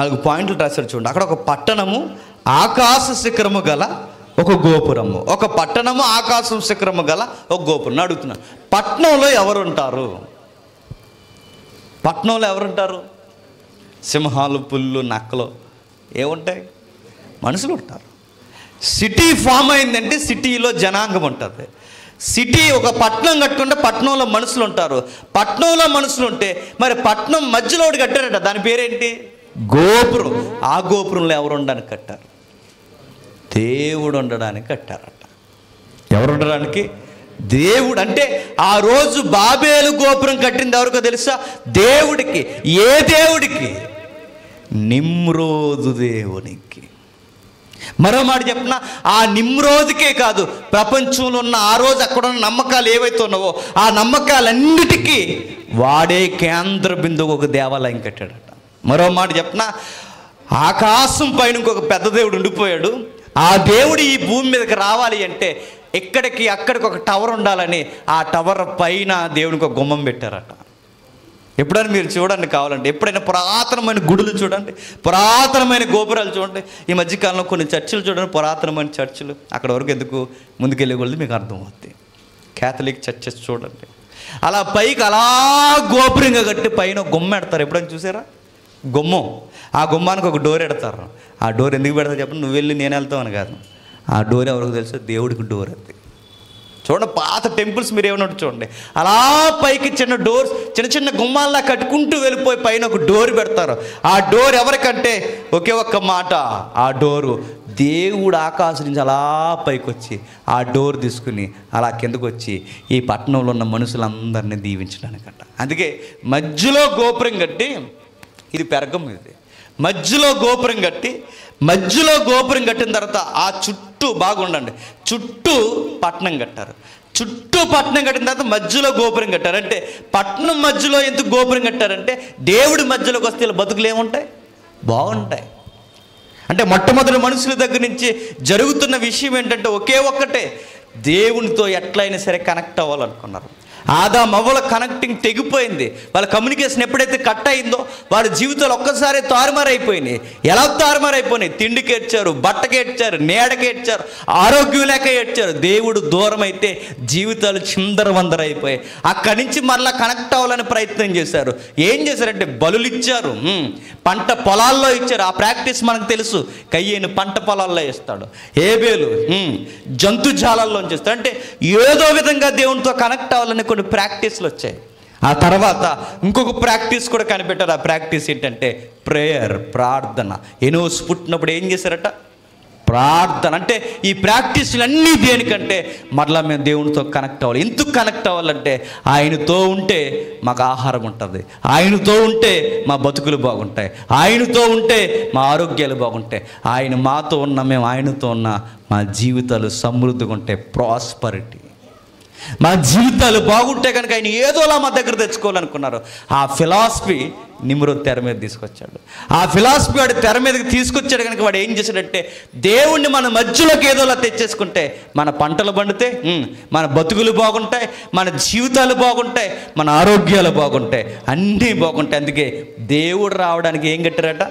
4 పాయింట్లు రాశారు చూడండి. అక్కడ ఒక పట్టణము, ఆకాశ శిఖరము గల ఒక గోపురము. ఒక పట్టణము, ఆకాశం శిఖరము గల ఒక గోపురం. అడుగుతున్నా, పట్టణంలో ఎవరుంటారు? పట్టణంలో ఎవరుంటారు? సింహాలు, పుల్లు, నక్కలు ఏముంటాయి? మనుషులు ఉంటారు. సిటీ ఫామ్ అయిందంటే సిటీలో జనాంగం ఉంటుంది. సిటీ ఒక పట్టణం కట్టుకుంటే పట్టణంలో మనుషులు ఉంటారు. పట్టణంలో మనుషులు ఉంటే మరి పట్టణం మధ్యలో ఒకటి కట్టారట. దాని పేరేంటి? గోపురం. ఆ గోపురంలో ఎవరు ఉండడానికి కట్టారు? దేవుడు ఉండడానికి కట్టారట. ఎవరు ఉండడానికి? దేవుడు. అంటే ఆ రోజు బాబేలు గోపురం కట్టింది ఎవరికో తెలుసా? దేవుడికి. ఏ దేవుడికి? నిమ్రోదు దేవునికి. మరో మాట చెప్పిన, ఆ నిమ్రోదుకే కాదు, ప్రపంచంలో ఉన్న ఆ రోజు అక్కడ ఉన్న నమ్మకాలు ఏవైతే ఉన్నావో ఆ నమ్మకాలన్నిటికీ వాడే కేంద్ర బిందువు ఒక దేవాలయం కట్టాడట. మరో మాట చెప్పిన, ఆకాశం పైన ఇంకొక పెద్ద దేవుడు ఉండిపోయాడు. ఆ దేవుడు ఈ భూమి మీదకి రావాలి అంటే ఎక్కడికి అక్కడికి ఒక టవర్ ఉండాలని ఆ టవర్ పైన దేవునికి ఒక గుమ్మం పెట్టారట. ఎప్పుడైనా మీరు చూడండి, కావాలంటే ఎప్పుడైనా పురాతనమైన గుడులు చూడండి, పురాతనమైన గోపురాలు చూడండి. ఈ మధ్యకాలంలో కొన్ని చర్చిలు చూడండి, పురాతనమైన చర్చిలు. అక్కడ వరకు ఎందుకు ముందుకెళ్ళే కొలది మీకు అర్థమవుతుంది. క్యాథలిక్ చర్చెస్ చూడండి, అలా పైకి అలా గోపురంగా కట్టి పైన గుమ్మ పెడతారు. ఎప్పుడైనా చూసారా? గుమ్మం. ఆ గుమ్మానికి ఒక డోర్ పెడతారు. ఆ డోర్ ఎందుకు పెడతారు చెప్పండి? నువ్వు వెళ్ళి నేను వెళ్తావు అని కాదు. ఆ డోర్ ఎవరికి తెలుసు? దేవుడికి డోర్ అది. చూడండి, పాత టెంపుల్స్ మీరు ఏమన్నా చూడండి, అలా పైకి చిన్న డోర్స్, చిన్న చిన్న గుమ్మాల్లా కట్టుకుంటూ వెళ్ళిపోయి పైన ఒక డోర్ పెడతారు. ఆ డోర్ ఎవరికంటే ఒకే ఒక్క మాట, ఆ డోరు దేవుడు ఆకాశం నుంచి అలా పైకి వచ్చి ఆ డోర్ తీసుకుని అలా కిందకు వచ్చి ఈ పట్టణంలో ఉన్న మనుషులందరినీ దీవించడానికట. అందుకే మధ్యలో గోపురం కట్టి, ఇది పెరగం, ఇది మధ్యలో గోపురం కట్టిన తర్వాత ఆ చుట్టూ బాగుండండి, చుట్టూ పట్టణం కట్టారు. చుట్టూ పట్టణం కట్టిన తర్వాత మధ్యలో గోపురం కట్టారు. అంటే పట్టణం మధ్యలో ఎందుకు గోపురం కట్టారంటే దేవుడి మధ్యలోకి వస్తే బతుకులు ఏముంటాయి? బాగుంటాయి. అంటే మొట్టమొదటి మనుషుల దగ్గర నుంచి జరుగుతున్న విషయం ఏంటంటే ఒకే ఒక్కటే, దేవునితో ఎట్లయినా సరే కనెక్ట్ అవ్వాలనుకున్నారు. ఆదాము అవ్వల కనెక్టింగ్ తెగిపోయింది. వాళ్ళ కమ్యూనికేషన్ ఎప్పుడైతే కట్ అయిందో వాళ్ళ జీవితాలు ఒక్కసారి తారుమారైపోయినాయి. ఎలా తారుమారైపోయినాయి? తిండికి ఏడ్చారు, బట్టకి ఏడ్చారు, నీడకి ఏడ్చారు, ఆరోగ్యం లేక ఏడ్చారు. దేవుడు దూరం అయితే జీవితాలు చిందరవందరైపోయాయి. అక్కడి నుంచి మరలా కనెక్ట్ అవ్వాలని ప్రయత్నం చేశారు. ఏం చేశారంటే బలులు ఇచ్చారు, పంట పొలాల్లో ఇచ్చారు. ఆ ప్రాక్టీస్ మనకు తెలుసు. కయ్యేను పంట పొలాల్లో ఇస్తాడు, ఏబేలు జంతుజాలాల్లోంచి ఇస్తాడు. అంటే ఏదో విధంగా దేవునితో కనెక్ట్ అవ్వాలని కొన్ని ప్రాక్టీస్లు వచ్చాయి. ఆ తర్వాత ఇంకొక ప్రాక్టీస్ కూడా కనిపెట్టారు. ఆ ప్రాక్టీస్ ఏంటంటే ప్రేయర్, ప్రార్థన. ఎనోస్ పుట్టినప్పుడు ఏం చేశారట? ప్రార్థన. అంటే ఈ ప్రాక్టీసులన్నీ దేనికంటే మరలా మేము దేవునితో కనెక్ట్ అవ్వాలి. ఎందుకు కనెక్ట్ అవ్వాలంటే ఆయనతో ఉంటే మాకు ఆహారం ఉంటుంది, ఆయనతో ఉంటే మా బతుకులు బాగుంటాయి, ఆయనతో ఉంటే మా ఆరోగ్యాలు బాగుంటాయి, ఆయన మాతో ఉన్న మేము ఆయనతో ఉన్న మా జీవితాలు సమృద్ధిగా ఉంటాయి, ప్రాస్పరిటీ. మా జీవితాలు బాగుంటే కనుక ఆయన ఏదోలా మా దగ్గర తెచ్చుకోవాలనుకున్నారు. ఆ ఫిలాసఫీ నిమ్రోద్ తెర మీద తీసుకొచ్చాడు. ఆ ఫిలాసఫీ వాడు తెర మీదకి తీసుకొచ్చాడు కనుక వాడు ఏం చేశాడంటే దేవుణ్ణి మన మధ్యలోకి ఏదోలా తెచ్చేసుకుంటే మన పంటలు పండితే, మన బతుకులు బాగుంటాయి, మన జీవితాలు బాగుంటాయి, మన ఆరోగ్యాలు బాగుంటాయి, అన్నీ బాగుంటాయి. అందుకే దేవుడు రావడానికి ఏం కట్టారట?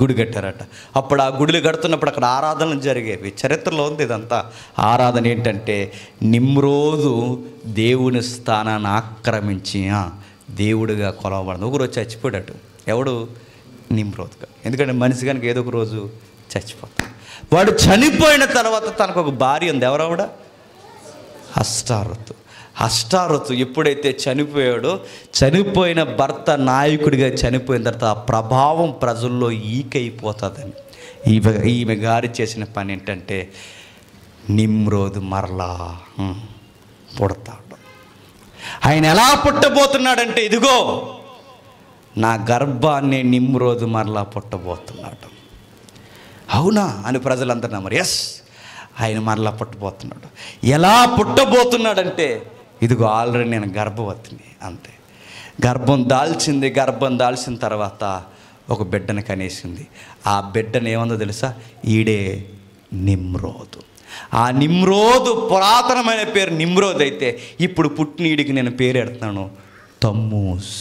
గుడి కట్టారట. అప్పుడు ఆ గుడిలు కడుతున్నప్పుడు అక్కడ ఆరాధనలు జరిగేవి. చరిత్రలో ఉంది ఇదంతా. ఆరాధన ఏంటంటే నిమ్రోదు దేవుని స్థానాన్ని ఆక్రమించి దేవుడిగా కొలవబడింది. ఒకరోజు చచ్చిపోయాడు. ఎవడు? నిమ్రోద్గా. ఎందుకంటే మనిషి కనుక ఏదో ఒక రోజు చచ్చిపోతాడు. వాడు చనిపోయిన తర్వాత తనకు ఒక భార్య ఉంది. ఎవరావిడ? అష్టారోతు. అష్టారోతు ఎప్పుడైతే చనిపోయాడో, చనిపోయిన భర్త నాయకుడిగా చనిపోయిన తర్వాత ఆ ప్రభావం ప్రజల్లో ఈకైపోతుందని ఈమె గారి చేసిన పని ఏంటంటే నిమ్రోదు మరలా పుడతాడు. ఆయన ఎలా పుట్టబోతున్నాడంటే ఇదిగో నా గర్భాన్ని నిమ్రోదు మరలా పుట్టబోతున్నాడు. అవునా అని ప్రజలందరూ నమ్మరు. ఎస్, ఆయన మరలా పుట్టబోతున్నాడు. ఎలా పుట్టబోతున్నాడంటే ఇదిగో ఆల్రెడీ నేను గర్భవతిని, అంతే. గర్భం దాల్చిన తర్వాత ఒక బిడ్డను కనేసింది. ఆ బిడ్డను ఏమందో తెలుసా? ఈడే నిమ్రోదు. ఆ నిమ్రోదు పురాతనమైన పేరు నిమ్రోద్ అయితే ఇప్పుడు పుట్టిన ఈడికి నేను పేరు పెడుతున్నాను తమ్మూస్.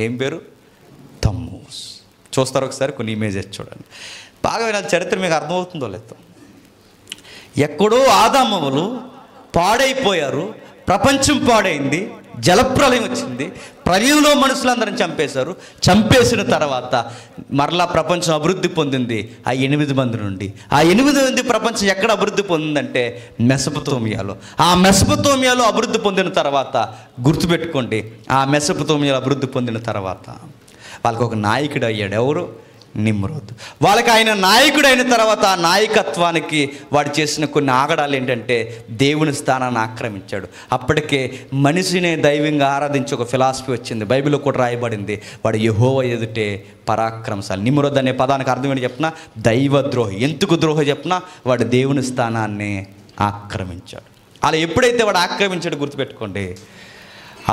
ఏం పేరు? తమ్మూస్. చూస్తారు ఒకసారి కొన్ని ఇమేజెస్ చూడండి. బాగా వినాలి, చరిత్ర మీకు అర్థమవుతుందో లేదో. ఎక్కడో ఆదామవ్వలు పాడైపోయారు, ప్రపంచం పాడైంది, జలప్రలయం వచ్చింది, ప్రళయంలో మనుషులందరం చంపేసిన తర్వాత మరలా ప్రపంచం అభివృద్ధి పొందింది ఆ 8 మంది నుండి. ఆ 8 మంది ప్రపంచం ఎక్కడ అభివృద్ధి పొందిందంటే మెసొపొతేమియాలో. ఆ మెసొపొతేమియాలో అభివృద్ధి పొందిన తర్వాత గుర్తుపెట్టుకోండి, ఆ మెసొపొతేమియాలో అభివృద్ధి పొందిన తర్వాత వాళ్ళకి ఒక నాయకుడు అయ్యాడు. ఎవరు? నిమ్రోద్. వాళ్ళకి ఆయన నాయకుడు అయిన తర్వాత ఆ నాయకత్వానికి వాడు చేసిన కొన్ని ఆగడాలు ఏంటంటే దేవుని స్థానాన్ని ఆక్రమించాడు. అప్పటికే మనిషినే దైవంగా ఆరాధించి ఒక ఫిలాసఫీ వచ్చింది. బైబిల్లో కూడా రాయబడింది, వాడు యెహోవా ఎదుటే పరాక్రమశాలి. నిమ్రోద్ అనే పదానికి అర్థం ఏంటి చెప్పినా? దైవద్రోహి. ఎందుకు ద్రోహి చెప్పినా? వాడు దేవుని స్థానాన్ని ఆక్రమించాడు. అలా ఎప్పుడైతే వాడు ఆక్రమించాడు గుర్తుపెట్టుకోండి,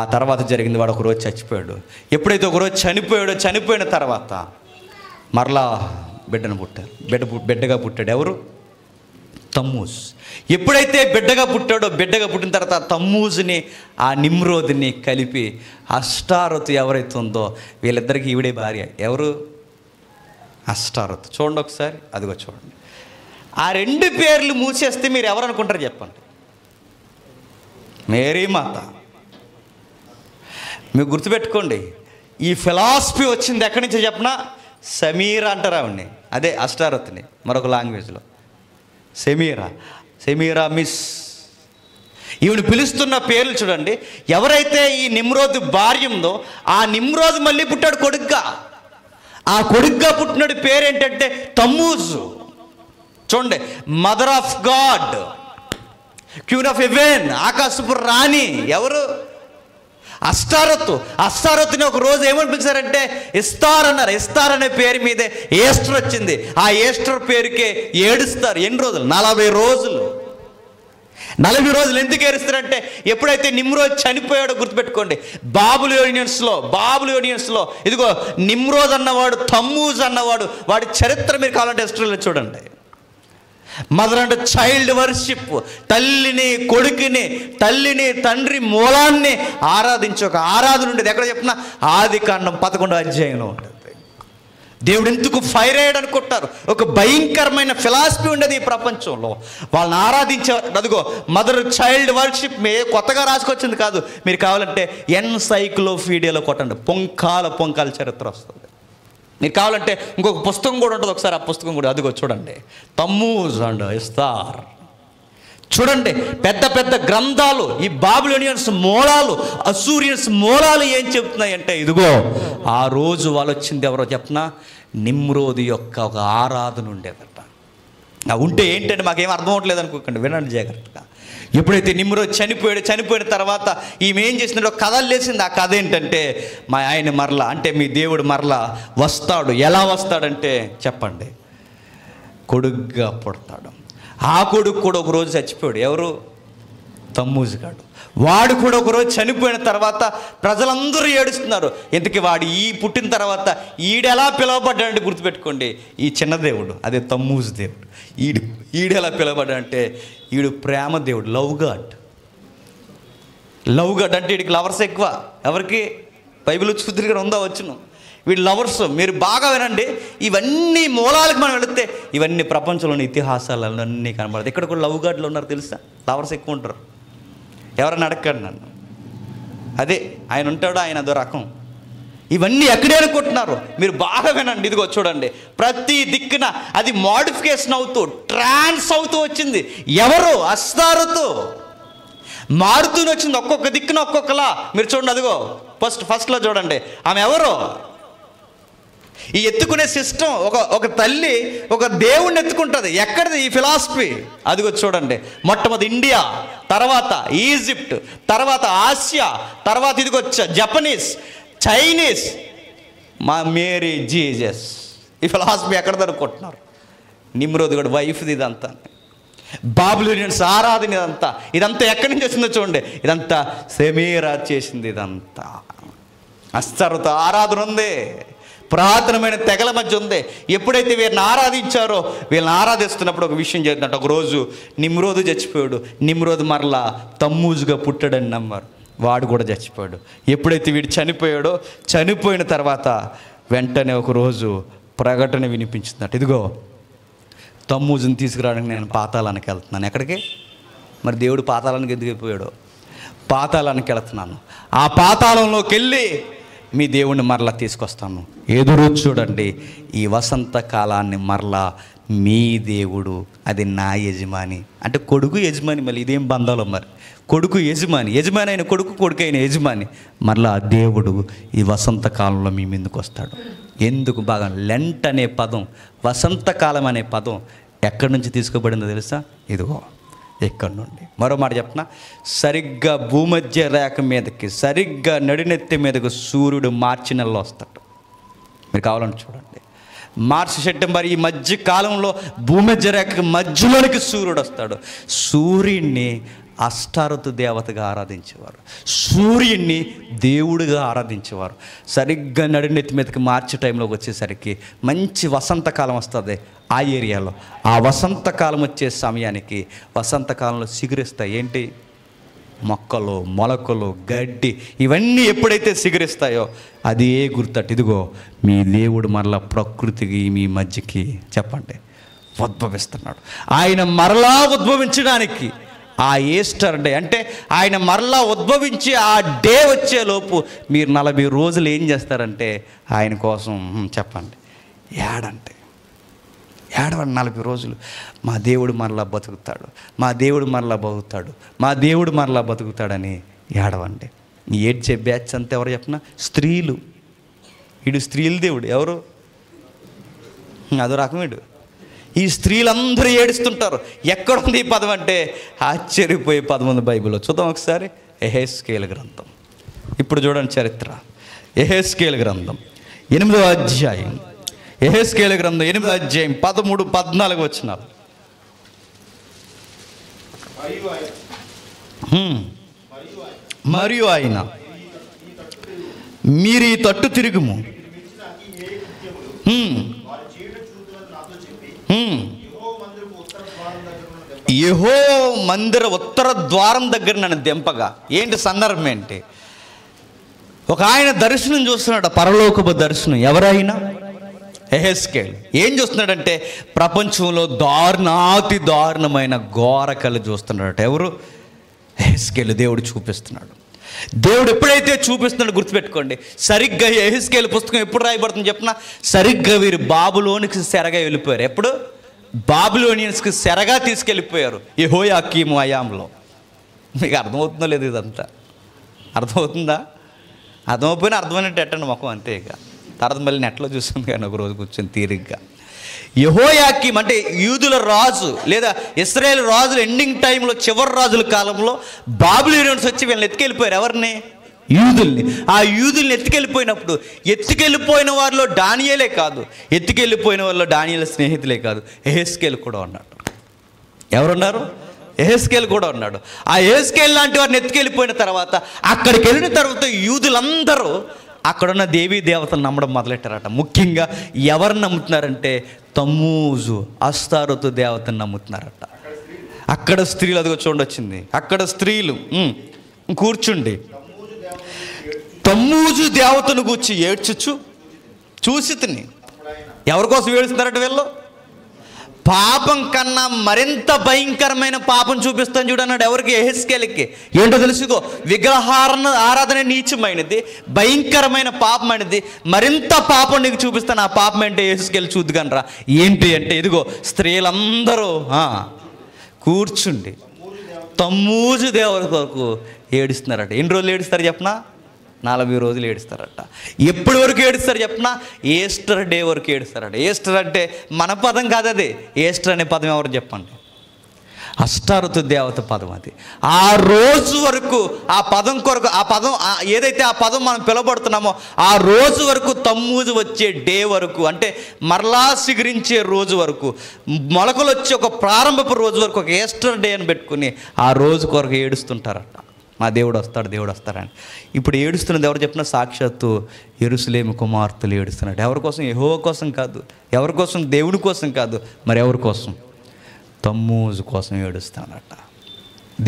ఆ తర్వాత జరిగింది, వాడు ఒకరోజు చచ్చిపోయాడు. ఎప్పుడైతే ఒకరోజు చనిపోయిన తర్వాత మరలా బిడ్డగా పుట్టాడు. ఎవరు? తమ్మూజ్. ఎప్పుడైతే బిడ్డగా పుట్టిన తర్వాత తమ్మూజ్ని ఆ నిమ్రోద్ని కలిపి అష్టారోతు ఎవరైతే ఉందో వీళ్ళిద్దరికీ ఈవిడే భార్య. ఎవరు? అష్టారోతు. చూడండి ఒకసారి, అదిగో చూడండి. ఆ 2 పేర్లు మూసేస్తే మీరు ఎవరు అనుకుంటారు చెప్పండి? మేరీ మాత. మీరు గుర్తుపెట్టుకోండి, ఈ ఫిలాసఫీ వచ్చింది ఎక్కడి నుంచో చెప్పనా? సమీరా అంటారు ఆవిడ్ని, అదే అష్టారోతుని మరొక లాంగ్వేజ్లో. సెమీరా మిస్. ఈవిని పిలుస్తున్న పేర్లు చూడండి. ఎవరైతే ఈ నిమ్రోదు భార్య ఉందో ఆ నిమ్రోదు మళ్ళీ పుట్టాడు కొడుగ్గా. ఆ కొడుగ్గా పుట్టినాడు పేరు ఏంటంటే తమ్మూజు. చూడండి, mother of God, queen of haven, ఆకాశపు రాణి. ఎవరు? అష్టారోతుని ఒక రోజు ఏమని పిలిచారంటే ఇస్తార్ అన్నారు. ఇస్తార్ అనే పేరు మీదే ఈస్టర్ వచ్చింది. ఆ ఈస్టర్ పేరుకే ఏడుస్తారు. ఎన్ని రోజులు? 40 రోజులు. 40 రోజులు ఎందుకు ఏడుస్తారంటే ఎప్పుడైతే నిమ్రోద్ చనిపోయాడో గుర్తుపెట్టుకోండి, బాబులోనియన్స్లో ఇదిగో నిమ్రోద్ అన్నవాడు, తమ్మూజ్ అన్నవాడు, వాడి చరిత్ర మీరు కావాలంటే హిస్టరీలో చూడండి. మదర్ అంటే చైల్డ్ వర్షిప్, తల్లిని కొడుకుని, తల్లిని తండ్రి మూలాన్ని ఆరాధించే ఒక ఆరాధన ఉండేది. ఎక్కడ చెప్పినా ఆదికాండం 11వ అధ్యాయంలో ఉంటుంది. దేవుడు ఎందుకు ఫైర్ అయ్యాడు అనుకుంటారు? ఒక భయంకరమైన ఫిలాసఫీ ఉండేది ఈ ప్రపంచంలో. వాళ్ళని ఆరాధించేవారు. అదిగో మదర్ చైల్డ్ వర్షిప్ కొత్తగా రాసుకొచ్చింది కాదు. మీరు కావాలంటే ఎన్సైక్లోపీడియాలో కొట్టండి, పొంకాల చరిత్ర వస్తుంది. మీరు కావాలంటే ఇంకొక పుస్తకం కూడా ఉంటుంది, ఒకసారి ఆ పుస్తకం కూడా అదిగో చూడండి, తమ్మూజ్ అండ్ ఇస్తార్. చూడండి, పెద్ద పెద్ద గ్రంథాలు, ఈ బాబిలోనియన్స్ మూలాలు, అసూరియన్స్ మూలాలు ఏం చెప్తున్నాయి అంటే, ఇదిగో ఆ రోజు వాళ్ళు వచ్చింది ఎవరో చెప్పనా, నిమ్రోదు యొక్క ఒక ఆరాధన ఉండేదట. ఉంటే ఏంటంటే మాకేం అర్థం అవ్వట్లేదు అనుకోకండి, వినండి జాగ్రత్తగా. ఎప్పుడైతే నిమ్రోదు చనిపోయిన తర్వాత ఈమె ఏం చేసినట్టు కథలు లేసింది. ఆ కథ ఏంటంటే, మా ఆయన మరలా అంటే మీ దేవుడు మరలా వస్తాడు. ఎలా వస్తాడంటే చెప్పండి, కొడుగ్గా పుడతాడు. ఆ కొడుకు కూడా ఒకరోజు చచ్చిపోయాడు. ఎవరు? తమ్మూజు గాడు. వాడు కూడా ఒకరోజు చనిపోయిన తర్వాత ప్రజలందరూ ఏడుస్తున్నారు. ఎందుకు వాడు పుట్టిన తర్వాత ఈడెలా పిలువబడ్డాడంటే గుర్తుపెట్టుకోండి, ఈ చిన్న దేవుడు అదే తమ్మూజు దేవుడు. ఈడెలా పిలువబడ్డాడంటే ఈడు ప్రేమ దేవుడు, లవ్ గాడ్. అంటే వీడికి లవర్స్ ఎక్కువ. ఎవరికి? బైబిల్ చూద్దుగా ఉందా వచ్చును, వీడు లవర్స్. మీరు బాగా వినండి, ఇవన్నీ మూలాలకు మనం వెళితే ఇవన్నీ ప్రపంచంలోని ఇతిహాసాలలో అన్నీ కనబడతాయి. ఇక్కడ కూడా లవ్ గాడ్లు ఉన్నారు తెలుసా, లవర్స్ ఎక్కువ ఉంటారు. ఎవరైనా అడగండి నన్ను, అదే ఆయన ఉంటాడు, ఆయన అదో రకం. ఇవన్నీ ఎక్కడే అనుకుంటున్నారు? మీరు బాగా వినండి. ఇదిగో చూడండి, ప్రతి దిక్కున అది మోడిఫికేషన్ అవుతూ ట్రాన్స్ అవుతూ వచ్చింది. ఎవరు? అస్తారుతో మారుతూనే వచ్చింది, ఒక్కొక్క దిక్కున ఒక్కొక్కలా. మీరు చూడండి, అదిగో ఫస్ట్లో చూడండి, ఆమె ఎవరు? ఈ ఎత్తుకునే సిస్టమ్, ఒక తల్లి ఒక దేవుణ్ణి ఎత్తుకుంటుంది. ఎక్కడిది ఈ ఫిలాసఫీ? అదిగో చూడండి, మొట్టమొదటి ఇండియా, తర్వాత ఈజిప్ట్, తర్వాత ఆసియా, తర్వాత ఇదిగో జపనీస్, చైనీస్, మా మేరీ జీజస్. ఈ ఫిలాసఫీ ఎక్కడ అనుకుంటున్నారు? నిమ్రోదు కూడా వైఫ్ది ఇదంతా. బాబిలోనియన్స్ ఆరాధన ఇదంతా ఎక్కడి నుంచి వచ్చిందో చూడండి. ఇదంతా సెమీరా చేసింది. ఇదంతా అస్తరుతో ఆరాధన ఉంది, పురాతనమైన తెగల మధ్య ఉంది. ఎప్పుడైతే వీరిని ఆరాధించారో, వీళ్ళని ఆరాధిస్తున్నప్పుడు ఒక విషయం జరిగిందంట. ఒకరోజు నిమ్రోదు చచ్చిపోయాడు. నిమ్రోదు మరలా తమ్మూజుగా పుట్టాడని నమ్మారు. వాడు కూడా చచ్చిపోయాడు. ఎప్పుడైతే వీడు చనిపోయిన తర్వాత వెంటనే ఒకరోజు ప్రకటన వినిపించిందట, ఇదిగో తమ్మూజుని తీసుకురావడానికి నేను పాతాళానికి వెళ్తున్నాను. ఎక్కడికి? మరి దేవుడు పాతాళానికి ఎందుకు వెళ్ళిపోయాడు? పాతాళానికి వెళ్తున్నాను, ఆ పాతాళంలోకి వెళ్ళి మీ దేవుణ్ణి మరలా తీసుకొస్తాను. ఎదురు చూడండి, ఈ వసంత కాలాన్ని మరలా మీ దేవుడు, అది నా యజమాని. అంటే కొడుకు యజమాని. మళ్ళీ ఇదేం బంధాలో, మరి కొడుకు యజమాని అయిన కొడుకు, కొడుకు అయిన యజమాని. మరలా దేవుడు ఈ వసంత కాలంలో మీ ముందుకు వస్తాడు. ఎందుకు? బాగా లెంట్ అనే పదం, వసంతకాలం అనే పదం ఎక్కడి నుంచి తీసుకోబడిందో తెలుసా? ఇదిగో ఎక్కడి నుండి. మరో మాట చెప్పనా, సరిగ్గా భూమధ్య రేఖ మీదకి, సరిగ్గా నడినెత్తి మీదకి సూర్యుడు మార్చి నెలలో వస్తాడు. మీరు కావాలని చూడండి, మార్చి సెప్టెంబర్ ఈ మధ్య కాలంలో భూమధ్య రేఖకి మధ్యలోనికి సూర్యుడు వస్తాడు. సూర్యుడిని అష్టారతు దేవతగా ఆరాధించేవారు, సూర్యుడిని దేవుడిగా ఆరాధించేవారు. సరిగ్గా నడినెత్తి మీదకి మార్చి టైంలోకి వచ్చేసరికి మంచి వసంతకాలం వస్తుంది ఆ ఏరియాలో. ఆ వసంతకాలం వచ్చే సమయానికి వసంతకాలంలో సిగురిస్తాయి. ఏంటి? మొక్కలు, మొలకలు, గడ్డి, ఇవన్నీ ఎప్పుడైతే సిగురిస్తాయో అది ఏ గుర్తట్టు, ఇదిగో మీ దేవుడు మరలా ప్రకృతికి మీ మధ్యకి చెప్పండి ఉద్భవిస్తున్నాడు. ఆయన మరలా ఉద్భవించడానికి ఆ ఈస్టర్ డే, అంటే ఆయన మరలా ఉద్భవించి ఆ డే వచ్చేలోపు మీరు 40 రోజులు ఏం చేస్తారంటే ఆయన కోసం చెప్పండి ఏడండి 40 రోజులు మా దేవుడు మరలా బతుకుతాడు, మా దేవుడు మరలా బతుకుతాడు, మా దేవుడు మరలా బతుకుతాడని ఏడవండి. ఏడ్చే బ్యాచ్ అంతా ఎవరు చెప్పినా స్త్రీలు. వీడు స్త్రీల దేవుడు. ఎవరు? అదో రకం వీడు. ఈ స్త్రీలందరూ ఏడుస్తుంటారు. ఎక్కడుంది ఈ పదం అంటే ఆశ్చర్యపోయే పదం ఉంది బైబిల్లో. చూద్దాం ఒకసారి. యెహెజ్కేలు గ్రంథం. ఇప్పుడు చూడండి చరిత్ర. యెహెజ్కేలు గ్రంథం 8వ అధ్యాయం. యెహెజ్కేలు గ్రంథం 8వ అధ్యాయం 13, 14 వచనాలు. మరియు ఆయన మీరు ఈ తట్టు తిరుగుము, యెహోవా మందిర ఉత్తర ద్వారం దగ్గర నన్ను దింపగా. ఏంటి సందర్భం ఏంటి? ఒక ఆయన దర్శనం చూస్తున్నాడు, పరలోకపు దర్శనం. ఎవరైనా యెహెజ్కేలు ఏం చూస్తున్నాడంటే ప్రపంచంలో దారుణాతి దారుణమైన ఘోరకలు చూస్తున్నాడట. ఎవరు? యెహెజ్కేలు. దేవుడు చూపిస్తున్నాడు. దేవుడు ఎప్పుడైతే చూపిస్తున్నాడో గుర్తుపెట్టుకోండి, సరిగ్గా యెహెజ్కేలు పుస్తకం ఎప్పుడు రాయబడుతుంది చెప్పిన, సరిగ్గా వీరు బాబులోనికి సెరగా వెళ్ళిపోయారు. ఎప్పుడు? బాబిలోనియన్స్కి సెరగా తీసుకెళ్ళిపోయారు యెహోయాకీము హయాంలో. మీకు అర్థమవుతుందో లేదు? ఇదంతా అర్థమవుతుందా? అర్థమైపోయినా అర్థమైనట్టు ఎట్టండి ముఖం, అంతే. ఇక తర్వాత మళ్ళీ నెట్లో చూస్తుంది కానీ ఒక రోజు కూర్చొని తీరిగ్గా. యెహోయాకీం అంటే యూదుల రాజు లేదా ఇశ్రాయేలు రాజులు ఎండింగ్ టైంలో, చివరి రాజుల కాలంలో బాబిలోనియన్స్ వచ్చి వీళ్ళని ఎత్తుకెళ్ళిపోయారు. ఎవరిని? యూదుల్ని. ఆ యూదుల్ని ఎత్తుకెళ్ళిపోయినప్పుడు ఎత్తుకెళ్ళిపోయిన వారిలో దానియేలే కాదు, ఎత్తుకెళ్ళిపోయిన వారిలో దానియేలు స్నేహితులే కాదు, యెహెజ్కేలు కూడా ఉన్నాడు. ఎవరున్నారు? యెహెజ్కేలు కూడా ఉన్నాడు. ఆ యెహెజ్కేలు లాంటి వారిని ఎత్తుకెళ్ళిపోయిన తర్వాత, అక్కడికి వెళ్ళిన తర్వాత యూదులందరూ అక్కడున్న దేవీ దేవతలు నమ్మడం మొదలెట్టారట. ముఖ్యంగా ఎవరిని నమ్ముతున్నారంటే తమ్మూజు, అస్తారోతు దేవతను నమ్ముతున్నారట. అక్కడ స్త్రీలు, అదిగో చూడొచ్చింది, అక్కడ స్త్రీలు కూర్చుండి తమ్మూజు దేవతను కూర్చి ఏడ్చుచు చూసి తిని. ఎవరి కోసం ఏడుస్తున్నారట వీళ్ళు? పాపం కన్నా మరింత భయంకరమైన పాపం చూపిస్తాను చూడన్నాడు. ఎవరికి? యెహెజ్కేలుకి. ఏంటో తెలుసుకో, ఆరాధన నీచమైనది, భయంకరమైన పాపమైనది. మరింత పాపం నీకు చూపిస్తాను. ఆ పాపం ఏంటో యెహెజ్కేలు చూద్దుకనరా. ఏంటి అంటే ఇదిగో స్త్రీలందరూ కూర్చుండి తమ్మూజు దేవుడి కొరకు ఏడుస్తున్నారట. ఎన్ని రోజులు ఏడుస్తారు చెప్పనా? 40 రోజులు ఏడుస్తారట. ఎప్పటి వరకు ఏడుస్తారు చెప్పనా? ఈస్టర్ డే వరకు ఏడుస్తారట. ఈస్టర్ అంటే మన పదం కాదు అది. ఈస్టర్ అనే పదం ఎవరు చెప్పండి? అష్టారోతు దేవత పదం అది. ఆ రోజు వరకు ఆ పదం కొరకు, ఆ పదం ఏదైతే ఆ పదం మనం పిలవబడుతున్నామో ఆ రోజు వరకు, తమ్మూజు వచ్చే డే వరకు, అంటే మరలా సిగురించే రోజు వరకు, మొలకలు వచ్చే ఒక ప్రారంభపు రోజు వరకు ఒక ఈస్టర్ డే అని పెట్టుకుని ఆ రోజు కొరకు ఏడుస్తుంటారట. మా దేవుడు వస్తాడు, దేవుడు వస్తాడని. ఇప్పుడు ఏడుస్తున్నది ఎవరు చెప్పినా సాక్షాత్తు యెరూషలేము కుమార్తెలు ఏడుస్తున్నాడు. ఎవరి కోసం? యెహోవా కోసం కాదు. ఎవరి కోసం? దేవుడి కోసం కాదు. మరి ఎవరి కోసం? తమ్మూజు కోసం ఏడుస్తానట.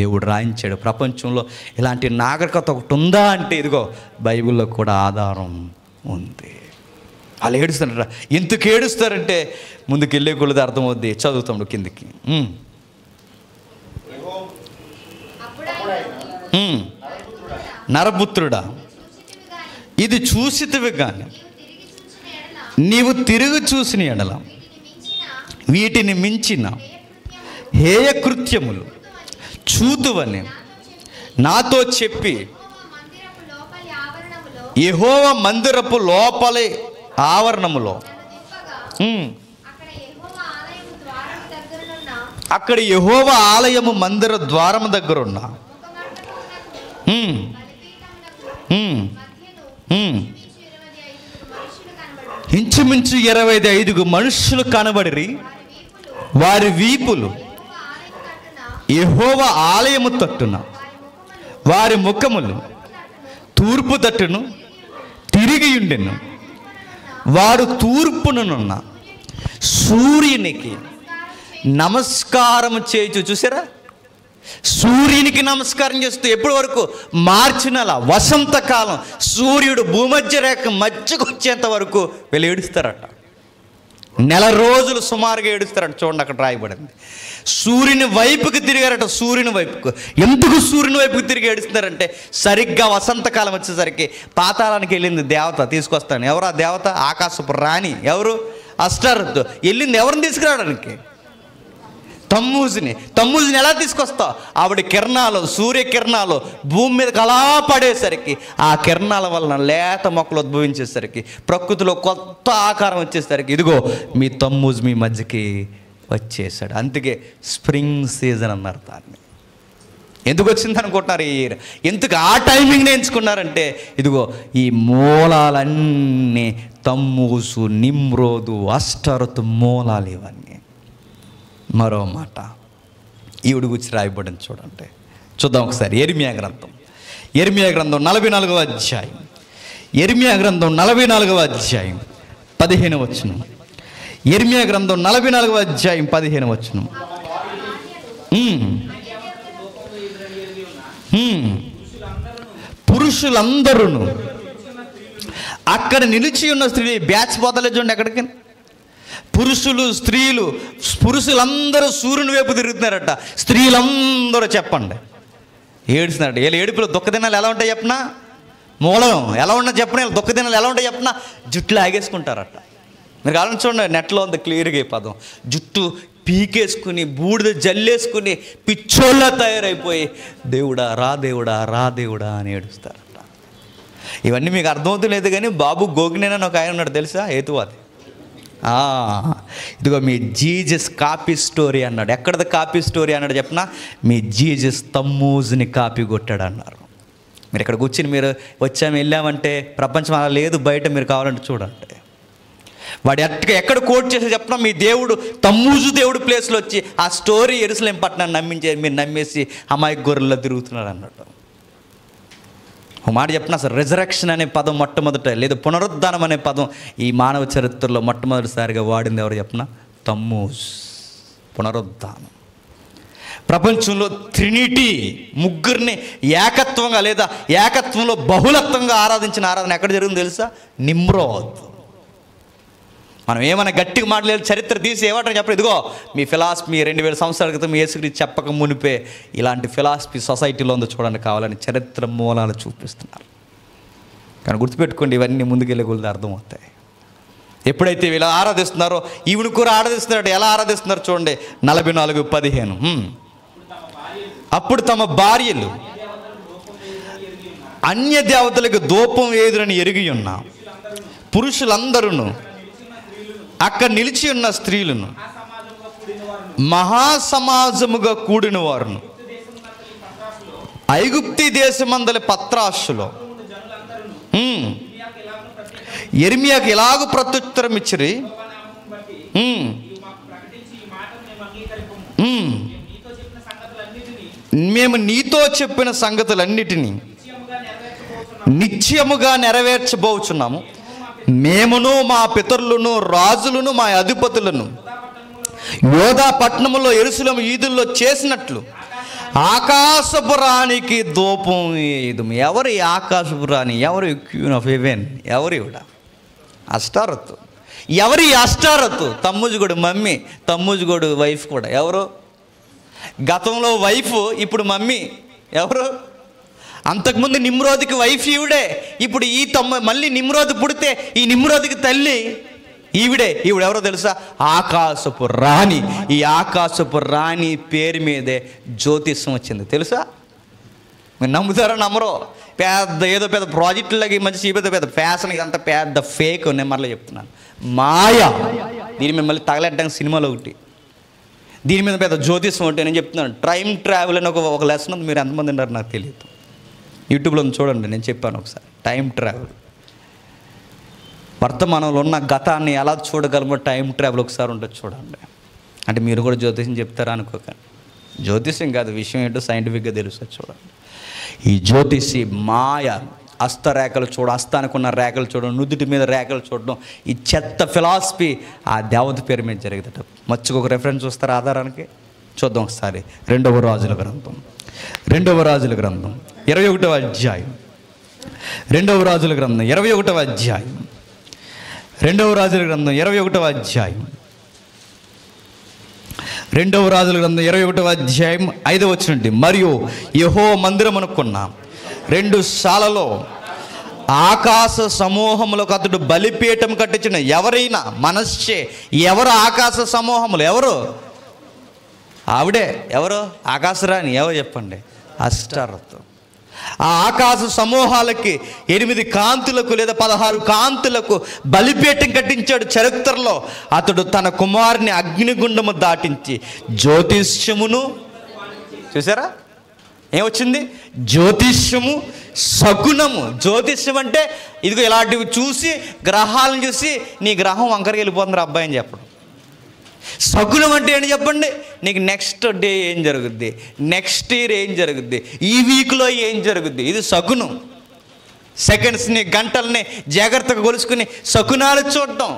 దేవుడు రాయించాడు. ప్రపంచంలో ఇలాంటి నాగరికత ఒకటి ఉందా అంటే ఇదిగో బైబిల్లో కూడా ఆధారం ఉంది. వాళ్ళు ఏడుస్తారట. ఎందుకు ఏడుస్తారంటే ముందుకు వెళ్ళే కొలది అర్థమవుద్ది. చదువుతాడు కిందికి. నరపుత్రుడా, ఇది చూసితివి కానీ నీవు తిరిగి చూసిన ఎడల వీటిని మించిన హేయ కృత్యములు చూతువని నాతో చెప్పి యెహోవా మందిరపు లోపలి ఆవరణములో, అక్కడ యెహోవా ఆలయము మందిర ద్వారము దగ్గర ఉన్న ఇంచుమించు 25 మనుషులు కనబడిరి. వారి వీపులు యెహోవా ఆలయము తట్టున, వారి ముఖములు తూర్పు తట్టును తిరిగి ఉండెను. వారు తూర్పునున్న సూర్యునికి నమస్కారం చేయొచ్చు. చూసారా? సూర్యునికి నమస్కారం చేస్తూ ఎప్పటి వరకు? మార్చి నెల, వసంతకాలం, సూర్యుడు భూమధ్య రేఖ మధ్యకు వచ్చేంత వరకు వీళ్ళు ఏడుస్తారట. నెల రోజులు సుమారుగా ఏడుస్తారట. చూడండి, అక్కడ రాయబడింది. సూర్యుని వైపుకి తిరిగారట. సూర్యుని వైపుకు. ఎందుకు సూర్యుని వైపుకి తిరిగి ఏడుస్తున్నారంటే సరిగ్గా వసంతకాలం వచ్చేసరికి పాతాళానికి వెళ్ళింది దేవత తీసుకొస్తాను. ఎవరు ఆ దేవత? ఆకాశపు రాణి. ఎవరు? అష్టారోతు. వెళ్ళింది ఎవరిని తీసుకురావడానికి? తమ్మూజుని ఎలా తీసుకొస్తావు? ఆవిడ కిరణాలు, సూర్యకిరణాలు భూమి మీదకి అలా పడేసరికి, ఆ కిరణాల వలన లేత మొక్కలు ఉద్భవించేసరికి, ప్రకృతిలో కొత్త ఆకారం వచ్చేసరికి ఇదిగో మీ తమ్మూజు మీ మధ్యకి వచ్చేసాడు. అందుకే స్ప్రింగ్ సీజన్ అన్నారు దాన్ని. ఎందుకు వచ్చింది అనుకుంటున్నారు? ఎందుకు ఆ టైమింగ్ని ఎంచుకున్నారంటే ఇదిగో ఈ మూలాలన్నీ తమ్మూజు, నిమ్రోదు, అష్టారోతు మూలాలు ఇవన్నీ. మరో మాట ఈవిడ గురించి రాయబడింది చూడండి. చూద్దాం ఒకసారి. యెర్మీయా గ్రంథం 44వ అధ్యాయం. యెర్మీయా గ్రంథం 44వ అధ్యాయం 15వ వచనం. యెర్మీయా గ్రంథం 44వ అధ్యాయం 15వ వచనం. పురుషులందరూ అక్కడ నిలిచి ఉన్న స్త్రీ బ్యాచ్ పోతలే చూడండి ఎక్కడికి. పురుషులందరూ సూర్యుని వైపు తిరుగుతున్నారట, స్త్రీలందరూ చెప్పండి ఏడుస్తున్నారట. వీళ్ళ ఏడుపులో దుఃఖదినాలు ఎలా ఉంటాయి చెప్పనా, మూలం ఎలా ఉన్నా చెప్పిన దుఃఖదినాలు ఎలా ఉంటాయి చెప్పనా, జుట్లు ఆగేసుకుంటారట. మీరు కావాలని చూడండి, నెట్లో ఉంది క్లియర్గా ఈ పదం. జుట్టు పీకేసుకుని బూడిద జల్లేసుకుని పిచ్చోళ్ళ తయారైపోయి దేవుడా రా దేవుడా రా దేవుడా అని ఏడుస్తారట. ఇవన్నీ మీకు అర్థమవుతలేదు కానీ బాబు గోగినేనని ఒక ఆయన ఉన్నాడు తెలుసా, హేతువాది. ఇదిగో మీ జీజస్ కాపీ స్టోరీ అన్నాడు. ఎక్కడది కాపీ స్టోరీ అన్నాడు చెప్పనా, మీ జీజస్ తమ్మూజుని కాపీ కొట్టాడు అన్నారు. మీరు ఇక్కడ కూర్చుని మీరు వచ్చాము వెళ్ళామంటే ప్రపంచం అలా లేదు, బయట మీరు కావాలంటే చూడండి. వాడు ఎక్కడ కోట్ చేసి చెప్పినా మీ దేవుడు తమ్మూజు దేవుడు ప్లేస్లో వచ్చి ఆ స్టోరీ యెరూషలేము పట్టణాన్ని నమ్మించే మీరు నమ్మేసి అమాయక గొర్రెల్లో తిరుగుతున్నాడు అన్నట్టు. ఒక మాట చెప్పిన అసలు రిజరక్షన్ అనే పదం మొట్టమొదట, లేదా పునరుద్ధానం అనే పదం ఈ మానవ చరిత్రలో మొట్టమొదటిసారిగా వాడింది ఎవరు చెప్పిన, తమ్మూజ్. పునరుద్ధానం. ప్రపంచంలో ట్రినిటీ ముగ్గురిని ఏకత్వంగా లేదా ఏకత్వంలో బహుళత్వంగా ఆరాధించిన ఆరాధన ఎక్కడ జరిగింది తెలుసా, నిమ్రోద్. మనం ఏమైనా గట్టిగా మాట్లాడలేదు, చరిత్ర తీసి ఏమంటారు చెప్పండి. ఇదిగో మీ ఫిలాసఫీ 2000 సంవత్సరాల క్రితం యేసుక్రీస్తు చెప్పక మునిపే ఇలాంటి ఫిలాసఫీ సొసైటీలో ఉందో చూడండి, కావాలని చరిత్ర మూలాలు చూపిస్తున్నారు. కానీ గుర్తుపెట్టుకోండి, ఇవన్నీ ముందుకెళ్ళే కొద్ది అర్థమవుతాయి. ఎప్పుడైతే వీళ్ళు ఆరాధిస్తున్నారో ఈవిడ కూడా ఆరాధిస్తున్నారట. ఎలా ఆరాధిస్తున్నారు చూడండి, 44:15. అప్పుడు తమ భార్యలు అన్య దేవతలకు ధూపం వేయుదురని ఎరిగి ఉన్న పురుషులందరూ అక్కడ నిలిచి ఉన్న స్త్రీలను మహాసమాజముగా కూడిన వారును ఐగుప్తి దేశమందలి పత్రాశులో యెర్మీయాకు ఎలాగూ ప్రత్యుత్తరం ఇచ్చిరి, మేము నీతో చెప్పిన సంగతులన్నిటినీ నిశ్చయముగా నెరవేర్చబోచున్నాము. మేమును మా పితరులను రాజులను మా అధిపతులను యోధా పట్టణములో యెరూషలేము వీధుల్లో చేసినట్లు ఆకాశపు రాణికి ధూపం వేయుదుము. ఎవరు ఈ ఆకాశపు రాణి? ఎవరు క్వీన్ ఆఫ్ హెవెన్? ఎవరు ఇవిడ? అష్టారతు. ఎవరు ఈ అష్టారతు? తమ్మూజుగోడు మమ్మీ, తమ్మూజుగోడు వైఫ్ కూడా. ఎవరు? గతంలో వైఫ్, ఇప్పుడు మమ్మీ. ఎవరు? అంతకుముందు నిమ్రోదికి వైఫ్ ఈవిడే, ఇప్పుడు ఈ మళ్ళీ నిమ్రోది పుడితే ఈ నిమ్రోదికి తల్లి ఈవిడే. ఈవిడ ఎవరో తెలుసా? ఆకాశపు రాణి. ఈ ఆకాశపు రాణి పేరు మీదే జ్యోతిష్యం వచ్చింది తెలుసా? మీరు నమ్ముతారో నమ్మరో? ఏదో పెద్ద ప్రాజెక్టులకి మంచి పెద్ద ఫ్యాషన్, ఇదంతా పెద్ద ఫేక్. నేను మరలా చెప్తున్నాను, మాయా. దీని మీద మళ్ళీ తగలెట్టడానికి సినిమాలో ఒకటి, దీని మీద పెద్ద జ్యోతిష్యం ఒకటి. నేను చెప్తున్నాను, టైం ట్రావెల్ అని ఒక లెసన్ ఉంది. మీరు ఎంతమంది ఉన్నారు నాకు తెలియదు, యూట్యూబ్లో చూడండి. నేను చెప్పాను ఒకసారి, టైం ట్రావెల్. వర్తమానంలో ఉన్న గతాన్ని ఎలా చూడగలమో టైం ట్రావెల్ ఒకసారి ఉంటుంది చూడండి. అంటే మీరు కూడా జ్యోతిష్యం చెప్తారా అనుకోకండి. జ్యోతిష్యం కాదు, విషయం ఏంటో సైంటిఫిక్గా తెలుస్తుంది చూడండి. ఈ జ్యోతిషి మాయ. హస్తరేఖలు చూడడం, హస్తానికి ఉన్న రేఖలు చూడడం, నుదుటి మీద రేఖలు చూడడం, ఈ చెత్త ఫిలాసఫీ ఆ దేవత పేరు మీద జరిగేదట. మచ్చుకు ఒక రెఫరెన్స్ చూస్తారు ఆధారానికి. చూద్దాం ఒకసారి. 2వ రాజుల గ్రంథం 21వ అధ్యాయం. 2వ రాజుల గ్రంథం 21వ అధ్యాయం. 2వ రాజుల గ్రంథం 21వ అధ్యాయం. 2వ రాజుల గ్రంథం 21వ అధ్యాయం 5వ వచనం నుండి, మరియు యెహోవా మందిరమునకున్న 2 శాలలో ఆకాశ సమూహములకు అతడు బలిపీఠం కట్టించిన. ఎవరైనా మనస్సే. ఎవరు ఆకాశ సమూహములు? ఎవరు? ఆవిడే. ఎవరు? ఆకాశరాణి. ఎవరు చెప్పండి? అష్టారతు. ఆ ఆకాశ సమూహాలకి 8 కాంతులకు లేదా 16 కాంతులకు బలిపీఠం కట్టించాడు. చరిత్రలో అతడు తన కుమారుని అగ్నిగుండము దాటించి జ్యోతిష్యమును, చూసారా ఏమొచ్చింది? జ్యోతిష్యము, శకునము. జ్యోతిష్యం అంటే ఇదిగో ఇలాంటివి చూసి, గ్రహాలను చూసి నీ గ్రహం వంకరకి వెళ్ళిపోతుంది అబ్బాయి అని చెప్పడం. శకునం అంటే ఏంటి చెప్పండి? నీకు నెక్స్ట్ డే ఏం జరుగుద్ది, నెక్స్ట్ ఇయర్ ఏం జరుగుద్ది, ఈ వీక్లో ఏం జరుగుద్ది. ఇది శకునం. సెకండ్స్ని, గంటల్ని జాగ్రత్తగా కొలుసుకుని శకునాలు చూడటం,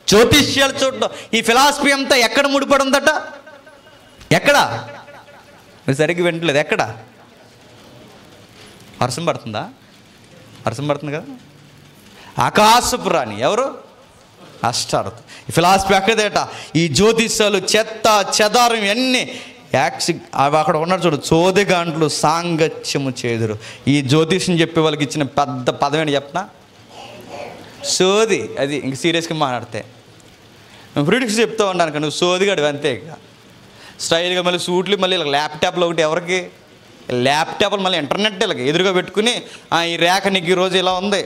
జ్యోతిష్యాలు చూడటం. ఈ ఫిలాసఫీ అంతా ఎక్కడ ముడిపడి ఉందట? ఎక్కడ? మీరు సరిగ్గా వింటలేదు. ఎక్కడ వర్షం పడుతుందా? వర్షం పడుతుంది కదా. ఆకాశపు రాణి ఎవరు? అష్టారత్. ఈ ఫిలాసఫీ ఎక్కడేట, ఈ జ్యోతిష్యాలు చెత్త చెదారం ఇవన్నీ అవి అక్కడ ఉన్నారు చూడు, చోదిగాంట్లు సాంగత్యము చేదురు. ఈ జ్యోతిష్యం చెప్పే వాళ్ళకి ఇచ్చిన పెద్ద పదమేంటి చెప్పనా? సోది. అది ఇంక సీరియస్గా మాట్లాడితే ఫ్రీడిక్స్ చెప్తూ ఉన్నాను కదా, నువ్వు సోదిగాడు అంతే. ఇక స్టైల్గా మళ్ళీ సూట్లు, మళ్ళీ ఇలా ల్యాప్టాప్లో ఒకటి ఎవరికి ల్యాప్టాప్లు, మళ్ళీ ఇంటర్నెట్ ఇలా ఎదురుగా పెట్టుకుని ఈ రేఖ నీకు ఈరోజు ఇలా ఉంది,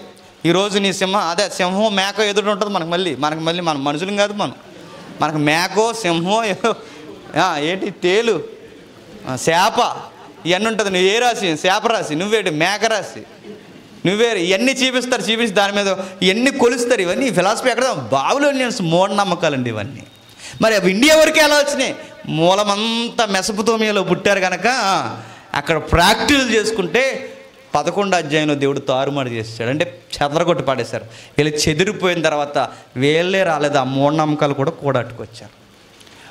ఈరోజు నీ సింహం, అదే సింహం మేక ఎదురు ఉంటుంది మనకు మళ్ళీ మన మనుషులం కాదు, మనకు మేకో సింహం ఏంటి తేలు చేప ఇవన్నీ ఉంటుంది. నువ్వు ఏ రాశి? చేప రాశి. నువ్వేంటి? మేక రాశి. నువ్వే ఇవన్నీ చూపించి దాని మీద ఇవన్నీ కొలుస్తారు. ఇవన్నీ ఫిలాసఫీ ఎక్కడ? బాబులోనియన్స్ మూఢనమ్మకాలండి ఇవన్నీ. మరి అవి ఇండియా వరకే ఎలా వచ్చినాయి? మూలమంతా మెసపుతోమియాలో పుట్టారు కనుక అక్కడ ప్రాక్టీస్ చేసుకుంటే 11వ అధ్యాయంలో దేవుడు తారుమారు చేశాడు. అంటే చెదరగొట్టి పాడేశారు. వీళ్ళు చెదిరిపోయిన తర్వాత వీళ్ళే రాలేదు, ఆ మూఢనమ్మకాలు కూడా కూడాట్టుకొచ్చారు.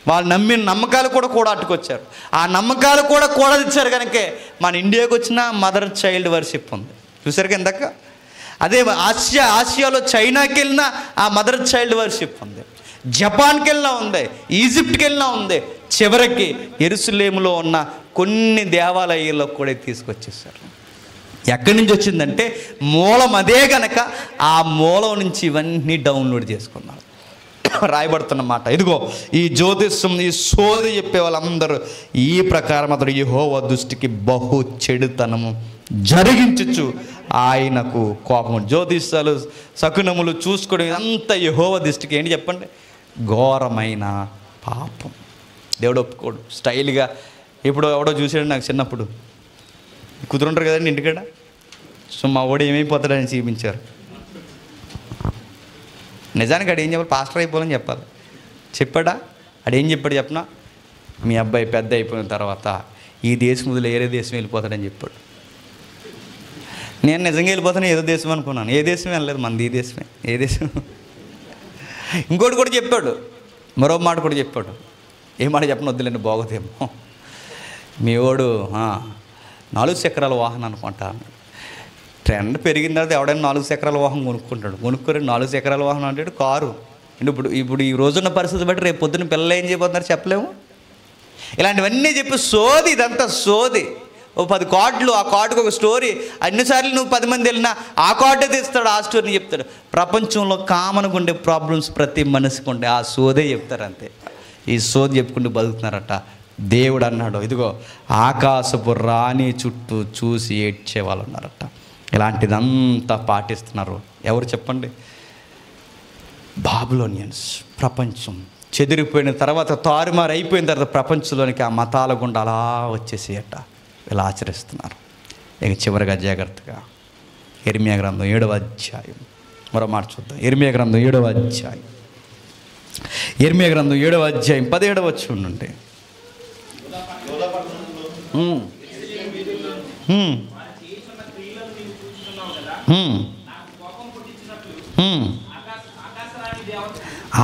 వాళ్ళు నమ్మిన నమ్మకాలు కూడా అట్టుకొచ్చారు. ఆ నమ్మకాలు కూడా తెచ్చారు కనుకే మన ఇండియాకి వచ్చిన మదర్ చైల్డ్ వర్షిప్ ఉంది. చూసారు ఇందాక. అదే ఆసియాలో చైనాకి వెళ్ళినా ఆ మదర్ చైల్డ్ వర్షిప్ ఉంది. జపాన్కి వెళ్ళినా ఉంది, ఈజిప్ట్కి వెళ్ళినా ఉంది. చివరికి యెరూషలేములో ఉన్న కొన్ని దేవాలయాల్లో కూడా తీసుకొచ్చేసారు. ఎక్కడి నుంచి వచ్చిందంటే మూలం అదే గనక ఆ మూలం నుంచి ఇవన్నీ డౌన్లోడ్ చేసుకున్నారు. రాయబడుతున్న మాట ఇదిగో, ఈ జ్యోతిష్యం ఈ సోది చెప్పే వాళ్ళందరూ ఈ ప్రకారం అతడు యెహోవా దృష్టికి బహు చెడుతనము జరిగించచ్చు ఆయనకు కోపం. జ్యోతిష్యాలు శకునములు చూసుకోవడం ఇదంతా యెహోవా దృష్టికి ఏంటి చెప్పండి? ఘోరమైన పాపం. దేవుడు ఒప్పుకోడు. స్టైల్గా ఇప్పుడు ఎవడో చూసాడు నాకు చిన్నప్పుడు, కుదురుంటారు కదండి ఇంటికాడ, సో మా వాడు ఏమైపోతాడని చూపించారు. నిజానికి అడు ఏం చెప్పాలి? పాస్టర్ అయిపోవాలని చెప్పాలి. చెప్పాడా? అడేం చెప్పాడు చెప్పనా? మీ అబ్బాయి పెద్ద అయిపోయిన తర్వాత ఈ దేశం వదిలి వేరే దేశం వెళ్ళిపోతాడని చెప్పాడు. నేను నిజంగా వెళ్ళిపోతాను ఏదో దేశం అనుకున్నాను. ఏ దేశం వెళ్ళలేదు, మనది ఈ దేశమే. ఏ దేశం? ఇంకోటి కూడా చెప్పాడు, మరో మాట కూడా చెప్పాడు. ఏ మాట చెప్పను వద్దులేండి, బాగోదేమో. మీ వాడు 4 చక్రాల వాహనం అనుకుంటా. ట్రెండ్ పెరిగిన తర్వాత ఎవడైనా 4 చక్రాల వాహనం కొనుక్కుంటాడు. కొనుక్కొని 4 చక్రాల వాహనం అంటే కారు. ఇప్పుడు ఈ రోజున్న పరిస్థితి బట్టి రేపు పొద్దున్న పిల్లలు ఏం చేయబోతున్నారు చెప్పలేము. ఇలాంటివన్నీ చెప్పి సోది, ఇదంతా సోది. ఓ 10 కార్డులు, ఆ కార్డుకు ఒక స్టోరీ. అన్నిసార్లు నువ్వు 10 మంది వెళ్ళినా ఆ కార్డే తీస్తాడు, ఆ స్టోరీని చెప్తాడు. ప్రపంచంలో కామన్గా ఉండే ప్రాబ్లమ్స్ ప్రతి మనిషికి ఉండే ఆ సోదే చెప్తారు అంతే. ఈ సోది చెప్పుకుంటూ బతుకుతున్నారట. దేవుడు అన్నాడు ఇదిగో, ఆకాశపు రాణి చుట్టూ చూసి ఏడ్చే వాళ్ళు ఉన్నారట. ఇలాంటిదంతా పాటిస్తున్నారు ఎవరు చెప్పండి? బాబిలోనియన్స్. ప్రపంచం చెదిరిపోయిన తర్వాత, తారుమారు అయిపోయిన తర్వాత ప్రపంచంలోనికి ఆ మతాల గుండా అలా వచ్చేసేయట. ఇలా ఆచరిస్తున్నారు. ఇక చివరిగా జాగ్రత్తగా ఇర్మియా గ్రంథం 7వ అధ్యాయం మరో మాట చూద్దాం. ఇర్మియా గ్రంథం 7వ అధ్యాయం, ఇర్మియా గ్రంథం 7వ అధ్యాయం 17వ వచనం నుండి.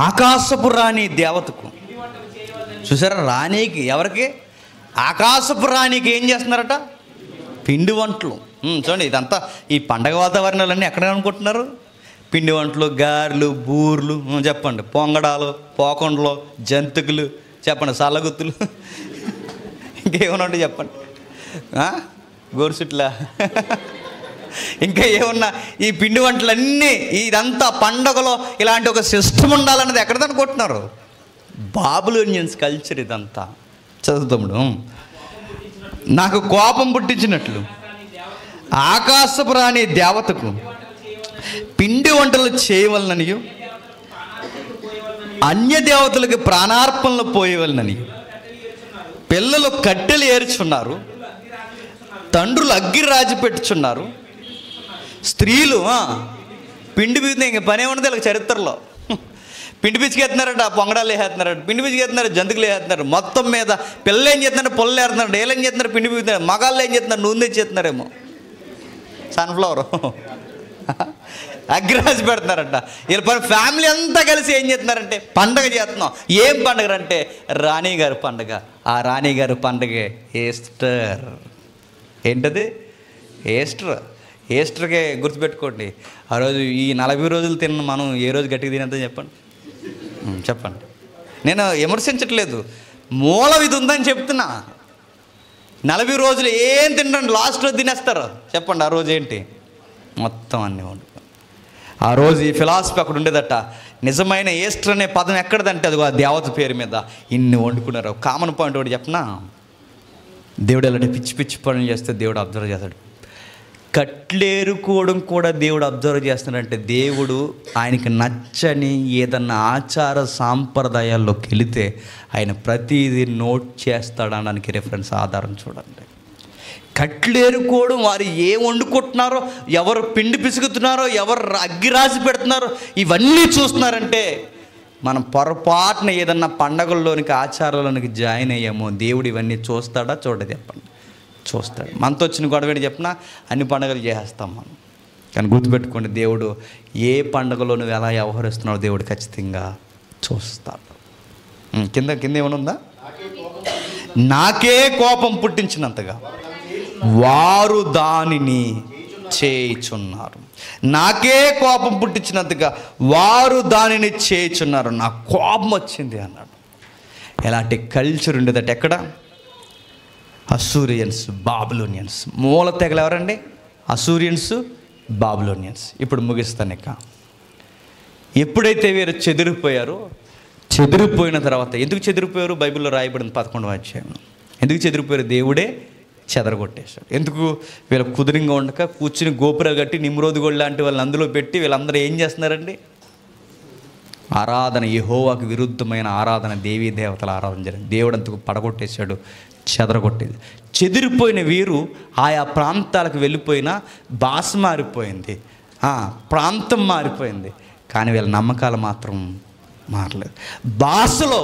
ఆకాశపు రాణి దేవతకు. చూసారా? రాణికి, ఎవరికి? ఆకాశపు రాణికి ఏం చేస్తున్నారట? పిండి వంటలు. చూడండి, ఇదంతా ఈ పండగ వాతావరణాలన్నీ ఎక్కడ అనుకుంటున్నారు? పిండి వంటలు, గారెలు, బూర్లు, చెప్పండి, పొంగడాలు, పోకొండలు, జంతికలు, చెప్పండి, సల్లగుత్తులు, ఇంకేమన్నా ఉంటే చెప్పండి, గోరుసుట్లా, ఇంకా ఏమన్నా ఈ పిండి వంటలన్నీ, ఇదంతా పండగలో ఇలాంటి ఒక సిస్టమ్ ఉండాలన్నది ఎక్కడ అనుకుంటున్నారు? బాబిలోనియన్స్ కల్చర్ ఇదంతా. చదువుతాముడు. నాకు కోపం పుట్టించినట్లు ఆకాశపు రాణి దేవతకు పిండి వంటలు చేయవలననియు అన్య దేవతలకు ప్రాణార్పణలు పోయవలనని పిల్లలు కట్టెలు ఏర్చున్నారు, తండ్రులు అగ్గి రాజి పెట్టుచున్నారు, స్త్రీలు పిండి పిచ్చితే ఇంక పనే ఉండదు వీళ్ళకి చరిత్రలో. పిండి పిచ్చికెత్తున్నారట, పొంగడాలు వేసేస్తున్నారట, పిండి పిచ్చికెత్తున్నారు, జంతుకులు వేసేస్తున్నారు. మొత్తం మీద పిల్లలు ఏం చేస్తున్నారు? పొల్లలు వేస్తున్నారు. ఏళ్ళు ఏం చేస్తున్నారు? పిండి పిచ్చుతున్నారు. మగాళ్ళు ఏం చేస్తున్నారు? నూనె తెచ్చేస్తున్నారేమో, సన్ఫ్లవర్. అగ్రరాజు పెడుతున్నారంట. వీళ్ళ ఫ్యామిలీ అంతా కలిసి ఏం చేస్తున్నారంటే పండగ చేస్తున్నాం. ఏం పండుగ అంటే రాణిగారి పండుగ. ఆ రాణిగారి పండుగే ఈస్టర్. ఏంటది? ఈస్టర్కే గుర్తుపెట్టుకోండి. ఆ రోజు ఈ 40 రోజులు తిన్న మనం ఏ రోజు గట్టిగా తినేద్దాం చెప్పండి. నేను విమర్శించట్లేదు, మూల ఇది ఉందని చెప్తున్నా. 40 రోజులు ఏం తింటాను, లాస్ట్ రోజు తినేస్తారు. చెప్పండి ఆ రోజు ఏంటి? మొత్తం అన్నీ వండుకొని. ఆ రోజు ఈ ఫిలాసఫీ అక్కడ ఉండేదట. నిజమైన ఈస్టర్ అనే పదం ఎక్కడదంటే అది ఆ దేవత పేరు మీద ఇన్ని వండుకున్నారు. కామన్ పాయింట్ ఒకటి చెప్పనా, దేవుడు ఎలాంటి పిచ్చి పిచ్చి పనులు చేస్తే దేవుడు అబ్జర్వ్ చేస్తాడు. కట్లేరుకోవడం కూడా దేవుడు అబ్జర్వ్ చేస్తున్నాడంటే దేవుడు ఆయనకి నచ్చని ఏదన్నా ఆచార సాంప్రదాయాల్లోకి వెళితే ఆయన ప్రతిదీ నోట్ చేస్తాడనడానికి రెఫరెన్స్ ఆధారం చూడండి. కట్లేరుకోవడం, వారు ఏం వండుకుంటున్నారో, ఎవరు పిండి పిసుకుతున్నారో, ఎవరు అగ్గి రాసి పెడుతున్నారో, ఇవన్నీ చూస్తున్నారంటే మనం పొరపాటున ఏదన్నా పండగల్లోనికి ఆచారాల్లోనికి జాయిన్ అయ్యామో దేవుడు ఇవన్నీ చూస్తాడా చూడదు? చెప్పండి. చూస్తాడు. మనతో వచ్చిన గొడవని చెప్పినా అన్ని పండుగలు చేసేస్తాం మనం. కానీ గుర్తుపెట్టుకోండి, దేవుడు ఏ పండుగలో నువ్వు ఎలా వ్యవహరిస్తున్నావు దేవుడు ఖచ్చితంగా చూస్తాడు. కింద ఏమైనా ఉందా? నాకే కోపం పుట్టించినంతగా వారు దానిని చేయుచున్నారు. నాకే కోపం పుట్టించినంతగా వారు దానిని చేయుచున్నారు. నా కోపం వచ్చింది అన్నాడు. ఎలాంటి కల్చర్ ఉండేదట ఎక్కడ? Assyrians, Babylonians. మూల తెగలు ఎవరండి? Assyrians, Babylonians. ఇప్పుడు ముగిస్తాను. ఇక ఎప్పుడైతే వీరు చెదిరిపోయారో, చెదిరిపోయిన తర్వాత ఎందుకు చెదిరిపోయారు? బైబిల్లో రాయబడింది 11వ అధ్యాయం. ఎందుకు చెదిరిపోయారు? దేవుడే చెదరగొట్టేశాడు. ఎందుకు? వీళ్ళ కుదురుగా ఉండక కూర్చుని గోపురాలు కట్టి నిమ్రోదు గోళ్ళు లాంటి వాళ్ళని అందులో పెట్టి వీళ్ళందరూ ఏం చేస్తున్నారండి? ఆరాధన, యెహోవాకు విరుద్ధమైన ఆరాధన, దేవీ దేవతల ఆరాధన జరిగింది. దేవుడు అంతకు పడగొట్టేశాడు, చెదరగొట్టేది. చెదిరిపోయిన వీరు ఆయా ప్రాంతాలకు వెళ్ళిపోయినా భాష మారిపోయింది, ప్రాంతం మారిపోయింది, కానీ వీళ్ళ నమ్మకాలు మాత్రం మారలేదు. భాషలో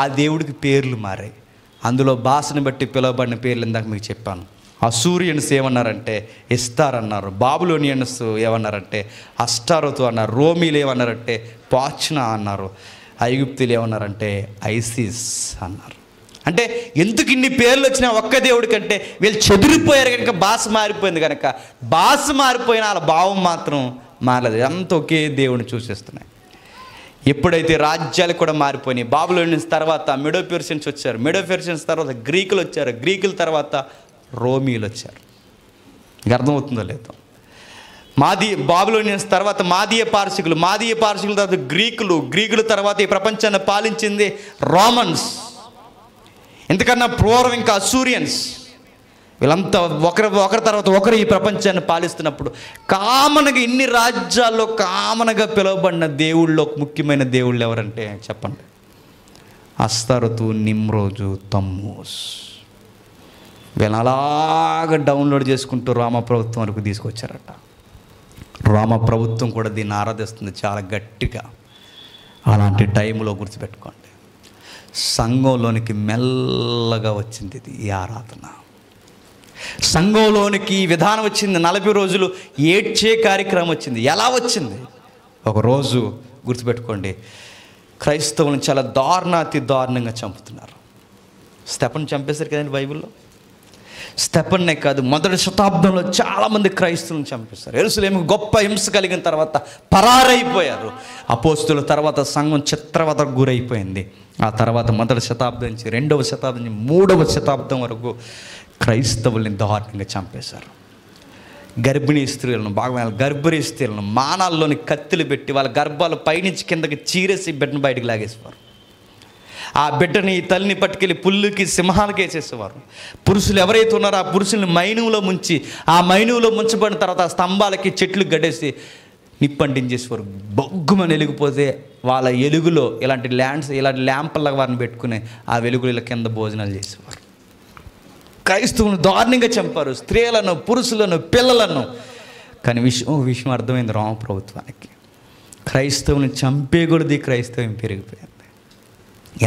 ఆ దేవుడికి పేర్లు మారాయి. అందులో భాషను బట్టి పిలువబడిన పేర్లు ఇందాక మీకు చెప్పాను. అసూరియన్స్ ఏమన్నారంటే ఇస్తార్ అన్నారు. బాబిలోనియన్స్ ఏమన్నారంటే అష్టారోతు అన్నారు. రోమీలు ఏమన్నారంటే పాచ్నా అన్నారు. ఐగుప్తులు ఏమన్నారంటే ఐసిస్ అన్నారు. అంటే ఎందుకు ఇన్ని పేర్లు వచ్చినా ఒక్క దేవుడి కంటే వీళ్ళు చెదిరిపోయారు కనుక భాష మారిపోయింది. కనుక భాష మారిపోయినా వాళ్ళ భావం మాత్రం మారలేదు. అంత ఒకే దేవుడిని చూసేస్తున్నాయి. ఎప్పుడైతే రాజ్యాలు కూడా మారిపోయినాయి. బాబిలోనియన్స్ తర్వాత మెడో పెర్షియన్స్ వచ్చారు. మెడో పెర్షియన్స్ తర్వాత గ్రీకులు వచ్చారు. గ్రీకుల తర్వాత రోమీలు వచ్చారు. మీకు అర్థమవుతుందో లేదో? బాబిలోనియన్స్ తర్వాత మాదీయ పార్శికులు, మాదీయ పార్శికుల తర్వాత గ్రీకుల తర్వాత ఈ ప్రపంచాన్ని పాలించింది రోమన్స్. ఎందుకన్నా పూర్వం ఇంకా అసూరియన్స్. వీళ్ళంతా ఒకరి తర్వాత ఒకరు ఈ ప్రపంచాన్ని పాలిస్తున్నప్పుడు కామన్గా ఇన్ని రాజ్యాల్లో కామన్గా పిలువబడిన దేవుళ్ళు, ముఖ్యమైన దేవుళ్ళు ఎవరంటే చెప్పండి? అస్తరతు, నిమ్రోజు, తమ్మూస్. వీళ్ళని అలాగ డౌన్లోడ్ చేసుకుంటూ రామ ప్రభుత్వం వరకు తీసుకొచ్చారట. రామ ప్రభుత్వం కూడా దీన్ని ఆరాధిస్తుంది చాలా గట్టిగా. అలాంటి టైంలో గుర్తుపెట్టుకోండి, సంఘంలోనికి మెల్లగా వచ్చింది ఇది, ఈ ఆరాధన. సంఘంలోనికి ఈ విధానం వచ్చింది. 40 రోజులు ఏడ్చే కార్యక్రమం వచ్చింది. ఎలా వచ్చింది? ఒకరోజు గుర్తుపెట్టుకోండి, క్రైస్తవులను చాలా అతి దారుణంగా చంపుతున్నారు. స్టెఫన్ చంపేశారు కదండి బైబిల్లో. స్టెఫన్నే కాదు, మొదటి శతాబ్దంలో చాలామంది క్రైస్తవులను చంపేశారు. యెరూషలేముకు గొప్ప హింస కలిగిన తర్వాత పరారైపోయారు. అపోస్తుల తర్వాత సంఘం చిత్రవదకు గురైపోయింది. ఆ తర్వాత మొదటి శతాబ్దం నుంచి 2వ శతాబ్దం నుంచి 3వ శతాబ్దం వరకు క్రైస్తవుల్ని దారుణంగా చంపేశారు. గర్భిణీ స్త్రీలను, గర్భిణీ స్త్రీలను మానాల్లోని కత్తులు పెట్టి వాళ్ళ గర్భాలు పైనుంచి కిందకి చీరేసి బిడ్డను బయటకు లాగేసేవారు. ఆ బిడ్డని, తల్లిని పట్టుకెళ్ళి పుల్లుకి, సింహాలకి వేసేసేవారు. పురుషులు ఎవరైతే ఉన్నారో ఆ పురుషుల్ని మైనువులో ముంచి, ఆ మైనువులో ముంచబడిన తర్వాత ఆ స్తంభాలకి చెట్లు గడ్డేసి నిప్పంటించేసేవారు. బొగ్గుమని వెలిగిపోతే వాళ్ళ ఎలుగులో ఇలాంటి ల్యాంపుల్లాగా వారిని పెట్టుకుని ఆ వెలుగుల కింద భోజనాలు చేసేవారు. క్రైస్తవులను దారుణంగా చంపారు, స్త్రీలను, పురుషులను, పిల్లలను. కానీ విషయం అర్థమైంది రామ ప్రభుత్వానికి. క్రైస్తవుని చంపేకూడదు. క్రైస్తవం పెరిగిపోయింది.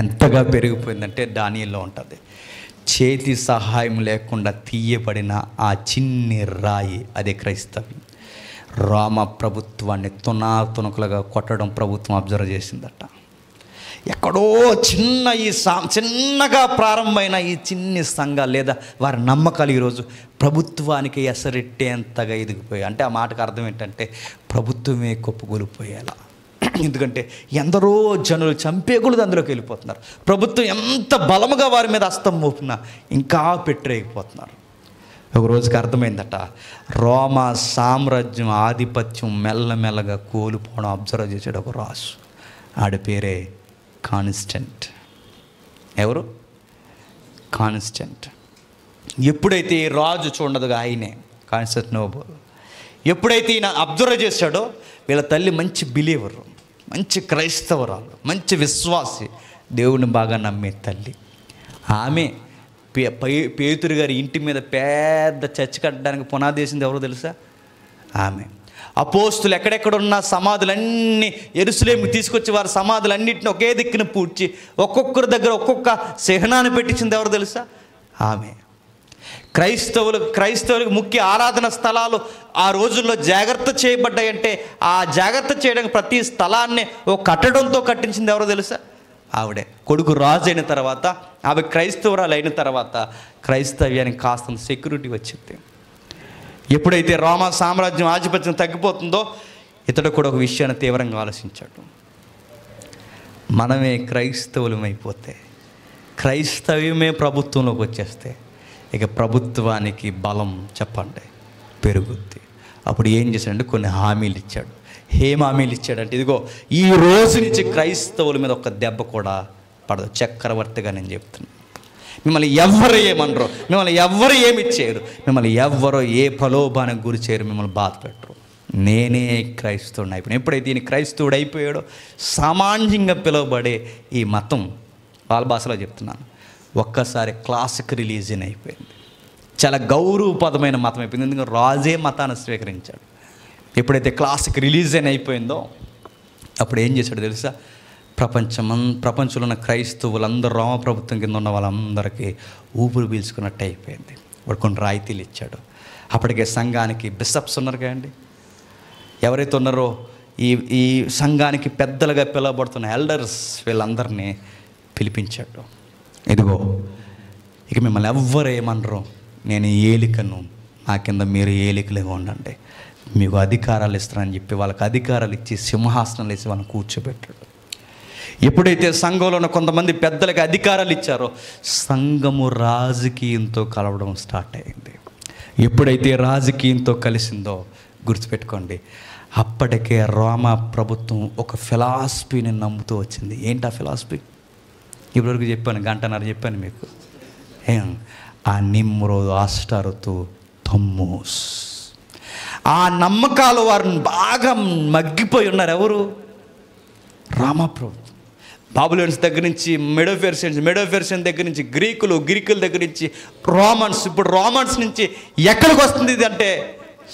ఎంతగా పెరిగిపోయిందంటే దానిలో ఉంటుంది, చేతి సహాయం లేకుండా తీయబడిన ఆ చిన్ని రాయి, అదే క్రైస్తవం. రోమ ప్రభుత్వాన్ని తునాతునకలుగా కొట్టడం ప్రభుత్వం అబ్జర్వ్ చేసిందట. ఎక్కడో చిన్నగా ప్రారంభమైన ఈ చిన్ని సంఘాలు లేదా వారి నమ్మకాలు ఈరోజు ప్రభుత్వానికి ఎసరెట్టేంతగా ఎదిగిపోయాయి. అంటే ఆ మాటకు అర్థం ఏంటంటే ప్రభుత్వమే కుప్పగూలిపోయేలా. ఎందుకంటే ఎందరో జనులు చంపేకూడదు అందులోకి వెళ్ళిపోతున్నారు. ప్రభుత్వం ఎంత బలముగా వారి మీద హస్తం మోపినా ఇంకా పెట్టరేగిపోతున్నారు. ఒక రోజుకి అర్థమైందట, రోమా సామ్రాజ్యం ఆధిపత్యం మెల్లమెల్లగా కోల్పోవడం అబ్జర్వ్ చేసాడు ఒక రాజు. ఆడి పేరే కాన్స్టెంట్. ఎవరు? కాన్స్టెంట్. ఎప్పుడైతే ఈ రాజు చూడదుగా ఆయనే కాన్స్టంటినోపుల్, ఎప్పుడైతే ఈయన అబ్జర్వ్ చేశాడో, వీళ్ళ తల్లి మంచి బిలీవరు, మంచి క్రైస్తవరాలు, మంచి విశ్వాసి, దేవుని బాగా నమ్మే తల్లి. ఆమె పేతురు గారి ఇంటి మీద పెద్ద చర్చ్ కట్టడానికి పునాది వేసింది ఎవరో తెలుసా? ఆమె. అపోస్తులు ఎక్కడెక్కడున్న సమాధులన్నీ యెరూషలేముకి తీసుకొచ్చి వారి సమాధులన్నింటిని ఒకే దిక్కున పూడ్చి ఒక్కొక్కరి దగ్గర ఒక్కొక్క చిహ్నాన్ని పెట్టించింది ఎవరు తెలుసా? ఆమె. క్రైస్తవులకు ముఖ్య ఆరాధన స్థలాలు ఆ రోజుల్లో జాగ్రత్త చేయబడ్డాయంటే ఆ జాగ్రత్త చేయడానికి ప్రతి స్థలాన్ని ఓ కట్టడంతో కట్టించింది ఎవరో తెలుసా? ఆవిడే. కొడుకు రాజు అయిన తర్వాత, ఆమె క్రైస్తవురాలు అయిన తర్వాత క్రైస్తవ్యానికి కాస్త సెక్యూరిటీ వచ్చింది. ఎప్పుడైతే రోమా సామ్రాజ్యం ఆధిపత్యం తగ్గిపోతుందో ఇతడు కూడా ఒక విషయాన్ని తీవ్రంగా ఆలోచించాడు. మనమే క్రైస్తవులమైపోతే, క్రైస్తవ్యమే ప్రభుత్వంలోకి వచ్చేస్తే ఇక ప్రభుత్వానికి బలం చెప్పండి పెరుగుద్ది. అప్పుడు ఏం చేశాడంటే కొన్ని హామీలు ఇచ్చాడు. ఏం హామీలు ఇచ్చాడంటే, ఇదిగో ఈ రోజు నుంచి క్రైస్తవుల మీద ఒక దెబ్బ కూడా పడదు. చక్రవర్తిగా నేను చెప్తున్నాను, మిమ్మల్ని ఎవ్వరు ఏమనరు, మిమ్మల్ని ఎవ్వరు ఏమి చేయరు, మిమ్మల్ని ఎవ్వరో ఏ ప్రలోభానికి గురి చేయరు, మిమ్మల్ని బాధ పెట్టరు. నేనే క్రైస్తవుడు అయిపోయాను. ఎప్పుడైతే ఈయన క్రైస్తవుడు అయిపోయాడో, సామాన్యంగా పిలువబడే ఈ మతం, వాళ్ళ భాషలో చెప్తున్నాను, ఒక్కసారి క్లాసిక్ రిలీజియన్ అయిపోయింది. చాలా గౌరవపదమైన మతం అయిపోయింది. ఎందుకంటే రాజే మతాన్ని స్వీకరించాడు. ఎప్పుడైతే క్లాసిక్ రిలీజియన్ అయిపోయిందో అప్పుడు ఏం చేశాడు తెలుసా? ప్రపంచంలో ఉన్న క్రైస్తవులందరూ రోమ ప్రభుత్వం కింద ఉన్న వాళ్ళందరికీ ఊపిరి పీల్చుకున్నట్టు అయిపోయింది. వాడు కొన్ని రాయితీలు ఇచ్చాడు. అప్పటికే సంఘానికి బిషప్స్ ఉన్నారు కదండి, ఎవరైతే ఉన్నారో ఈ సంఘానికి పెద్దలుగా పిలువబడుతున్న ఎల్డర్స్, వీళ్ళందరినీ పిలిపించాడు. ఇదిగో ఇక మిమ్మల్ని ఎవ్వరు ఏమనరు, నేను ఏలికను, నా కింద మీరు ఏలికలుగా ఉండండి, మీకు అధికారాలు ఇస్తారని చెప్పి వాళ్ళకి అధికారాలు ఇచ్చి సింహాసనాలు వేసి వాళ్ళని కూర్చోబెట్టాడు. ఎప్పుడైతే సంఘంలో ఉన్న కొంతమంది పెద్దలకి అధికారాలు ఇచ్చారో సంఘము రాజకీయంతో కలవడం స్టార్ట్ అయింది. ఎప్పుడైతే రాజకీయంతో కలిసిందో గుర్తుపెట్టుకోండి, అప్పటికే రోమా ప్రభుత్వం ఒక ఫిలాసఫీని నమ్ముతూ వచ్చింది. ఏంటి ఆ ఫిలాసఫీ? ఇప్పటివరకు చెప్పాను, గంటన్నర చెప్పాను మీకు. ఆ నిమ్రోదు, ఆస్టారోతు, తమ్మూస్, ఆ నమ్మకాలు వారిని బాగా మగ్గిపోయి ఉన్నారు. ఎవరు? రోమా ప్రభుత్వం. బాబులోన్స్ దగ్గర నుంచి మెడోఫెర్షియన్ దగ్గర నుంచి గ్రీకుల దగ్గర నుంచి రోమన్స్. ఇప్పుడు రోమన్స్ నుంచి ఎక్కడికి వస్తుంది ఇది అంటే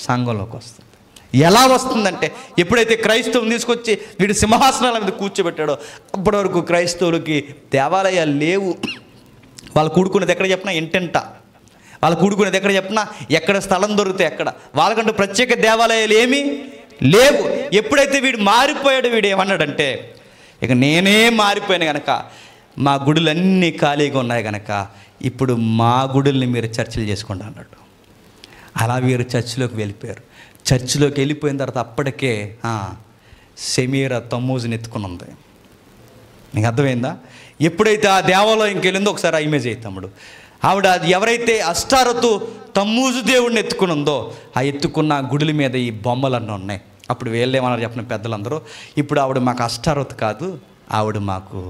సంఘంలోకి వస్తుంది. ఎలా వస్తుందంటే, ఎప్పుడైతే క్రైస్తవుని తీసుకొచ్చి వీడు సింహాసనాల మీద కూర్చోబెట్టాడో అప్పటి వరకు క్రైస్తవులకి దేవాలయాలు లేవు. వాళ్ళు కూడుకునేది ఎక్కడ చెప్పినా ఇంటెంట, వాళ్ళు కూడుకునేది ఎక్కడ చెప్పినా ఎక్కడ స్థలం దొరికితే ఎక్కడ, వాళ్ళకంటూ ప్రత్యేక దేవాలయాలు ఏమీ లేవు. ఎప్పుడైతే వీడు మారిపోయాడు, వీడు ఏమన్నాడంటే, ఇక నేనే మారిపోయాను కనుక, మా గుడులన్నీ ఖాళీగా ఉన్నాయి కనుక ఇప్పుడు మా గుడుల్ని మీరు చర్చలు చేసుకోండి అన్నాడు. అలా వీరు చర్చిలోకి వెళ్ళిపోయారు. చర్చిలోకి వెళ్ళిపోయిన తర్వాత అప్పటికే సెమీరా తమ్మూజుని ఎత్తుకుని ఉంది. నీకు అర్థమైందా? ఎప్పుడైతే ఆ దేవాలయంకి వెళ్ళిందో ఒకసారి ఆ ఇమేజ్ అయ్యి తమ్ముడు, ఆవిడ ఎవరైతే అష్టారతు తమ్మూజు దేవుడిని ఎత్తుకుని ఉందో ఆ ఎత్తుకున్న గుడుల మీద ఈ బొమ్మలన్నీ ఉన్నాయి. అప్పుడు వీళ్ళేమన్నారు చెప్పిన పెద్దలందరూ, ఇప్పుడు ఆవిడ మాకు అష్టారతు కాదు, ఆవిడ మాకు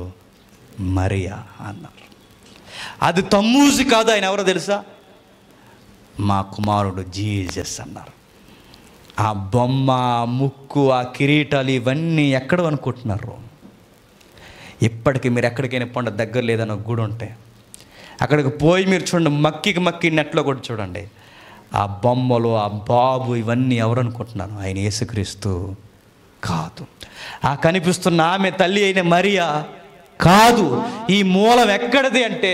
మరియా అన్నారు. అది తమ్మూజు కాదు, ఆయన ఎవరో తెలుసా? మా కుమారుడు జీసస్ అన్నారు. ఆ బొమ్మ, ఆ ముక్కు, ఆ కిరీటాలు ఇవన్నీ ఎక్కడ అనుకుంటున్నారు? ఇప్పటికీ మీరు ఎక్కడికైనా పండు దగ్గర లేదని ఒక గుడి ఉంటే అక్కడికి పోయి మీరు చూడండి, మక్కి నెట్లో కూడా చూడండి, ఆ బొమ్మలు, ఆ బాబు ఇవన్నీ ఎవరు అనుకుంటున్నారు? ఆయన యేసుక్రీస్తు కాదు. ఆ కనిపిస్తున్న ఆమె తల్లి అయిన మరియా కాదు. ఈ మూలం ఎక్కడిది అంటే